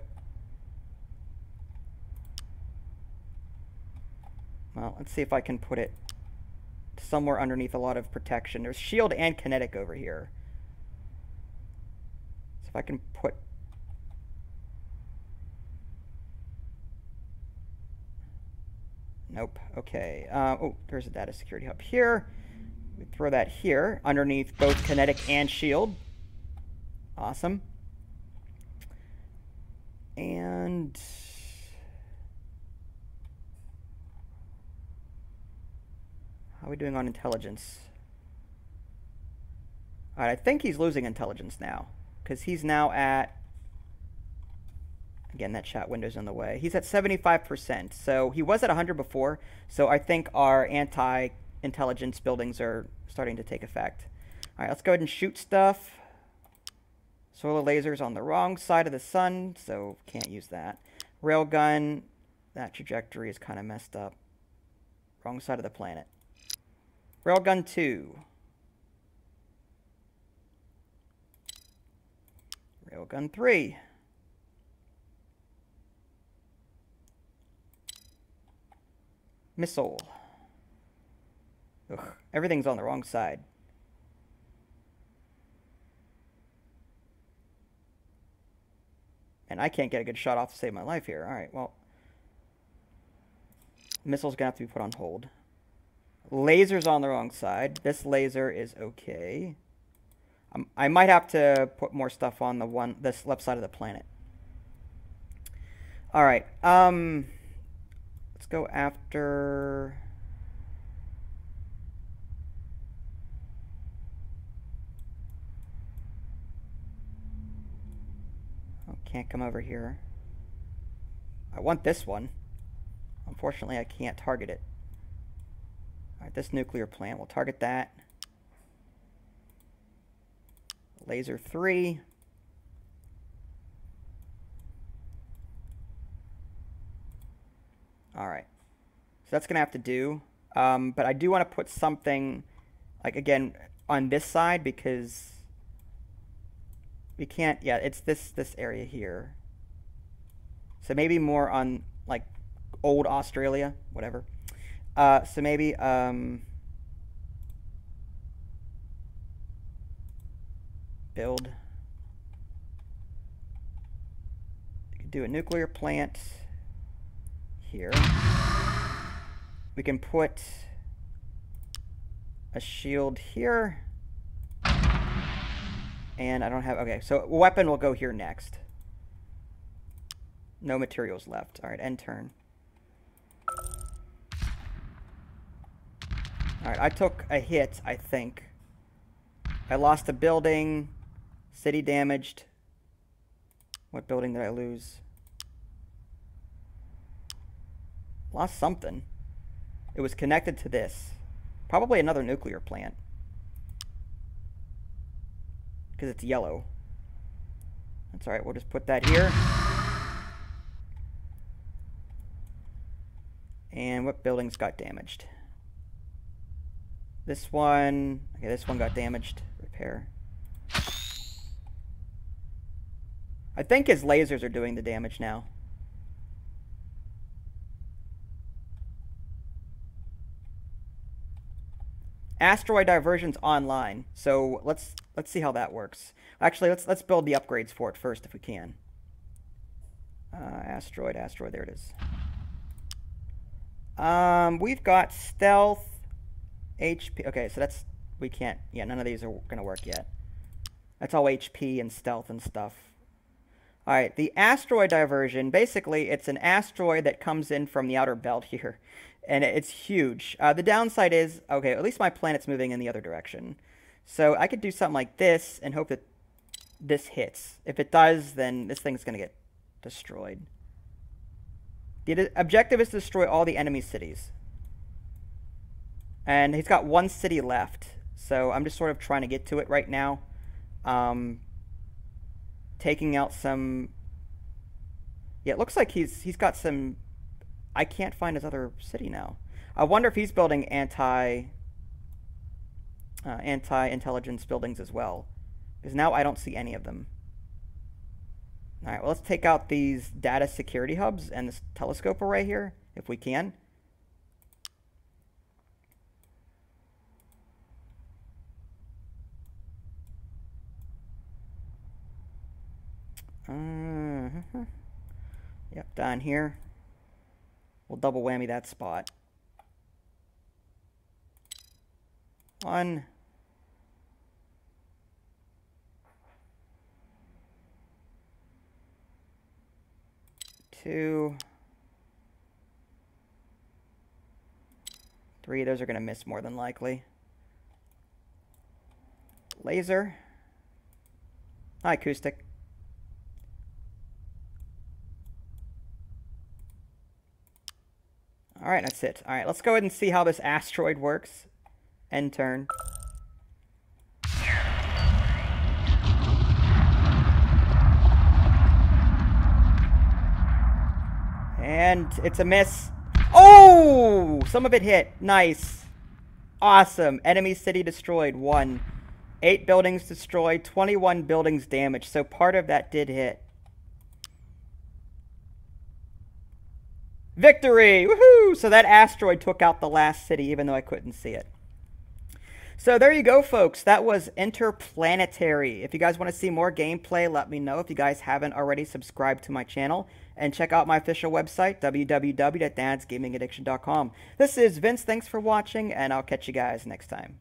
Well, let's see if I can put it somewhere underneath a lot of protection. There's shield and kinetic over here. So if I can put... Nope. Okay. Oh, there's a data security hub here. We throw that here underneath both kinetic and shield. Awesome. And... How are we doing on intelligence? Alright, I think he's losing intelligence now. Because he's now at... Again, that chat window's in the way. He's at 75%. So he was at 100 before. So I think our anti-intelligence buildings are starting to take effect. Alright, let's go ahead and shoot stuff. Solar lasers on the wrong side of the sun, so can't use that. Railgun, that trajectory is kind of messed up. Wrong side of the planet. Railgun 2. Railgun 3. Missile. Ugh, everything's on the wrong side. And I can't get a good shot off to save my life here. Alright, well. Missile's gonna have to be put on hold. Laser's on the wrong side. This laser is okay. I might have to put more stuff on this left side of the planet. Alright, let's go after... Oh, can't come over here. I want this one. Unfortunately, I can't target it. Alright, this nuclear plant, we'll target that. Laser 3. Alright. So that's going to have to do. But I do want to put something, like, again, on this side because we can't... Yeah, it's this area here. So maybe more on, like, old Australia, whatever. So maybe... build. You could do a nuclear plant here. We can put a shield here. And I don't have... Okay, so weapon will go here next. No materials left. Alright, end turn. Alright, I took a hit, I think. I lost a building. City damaged. What building did I lose? Lost something. It was connected to this. Probably another nuclear plant. Because it's yellow. That's alright, we'll just put that here. And what buildings got damaged? This one... Okay, this one got damaged. Repair. I think his lasers are doing the damage now. Asteroid diversion's online, so let's see how that works. Actually, let's build the upgrades for it first if we can. Asteroid, there it is. We've got stealth, HP. Okay, so that's... We can't... Yeah, none of these are going to work yet. That's all HP and stealth and stuff. Alright, the asteroid diversion, basically, it's an asteroid that comes in from the outer belt here. And it's huge. The downside is, okay, at least my planet's moving in the other direction. So I could do something like this and hope that this hits. If it does, then this thing's going to get destroyed. The objective is to destroy all the enemy cities. And he's got one city left. So I'm just sort of trying to get to it right now. Taking out some... Yeah, it looks like he's got some... I can't find his other city now. I wonder if he's building anti-intelligence buildings as well. Because now I don't see any of them. Alright, well, let's take out these data security hubs and this telescope array here, if we can. Yep, down here. We'll double whammy that spot. 1. 2. 3. Those are going to miss more than likely. Laser. Acoustic. Alright, that's it. Alright, let's go ahead and see how this asteroid works. End turn. And it's a miss. Oh! Some of it hit. Nice. Awesome. Enemy city destroyed. 1. 8 buildings destroyed. 21 buildings damaged. So part of that did hit. Victory! Woohoo! So that asteroid took out the last city, even though I couldn't see it. So there you go, folks. That was Interplanetary. If you guys want to see more gameplay, let me know. If you guys haven't already, subscribe to my channel. And check out my official website, www.dadsgamingaddiction.com. This is Vince. Thanks for watching, and I'll catch you guys next time.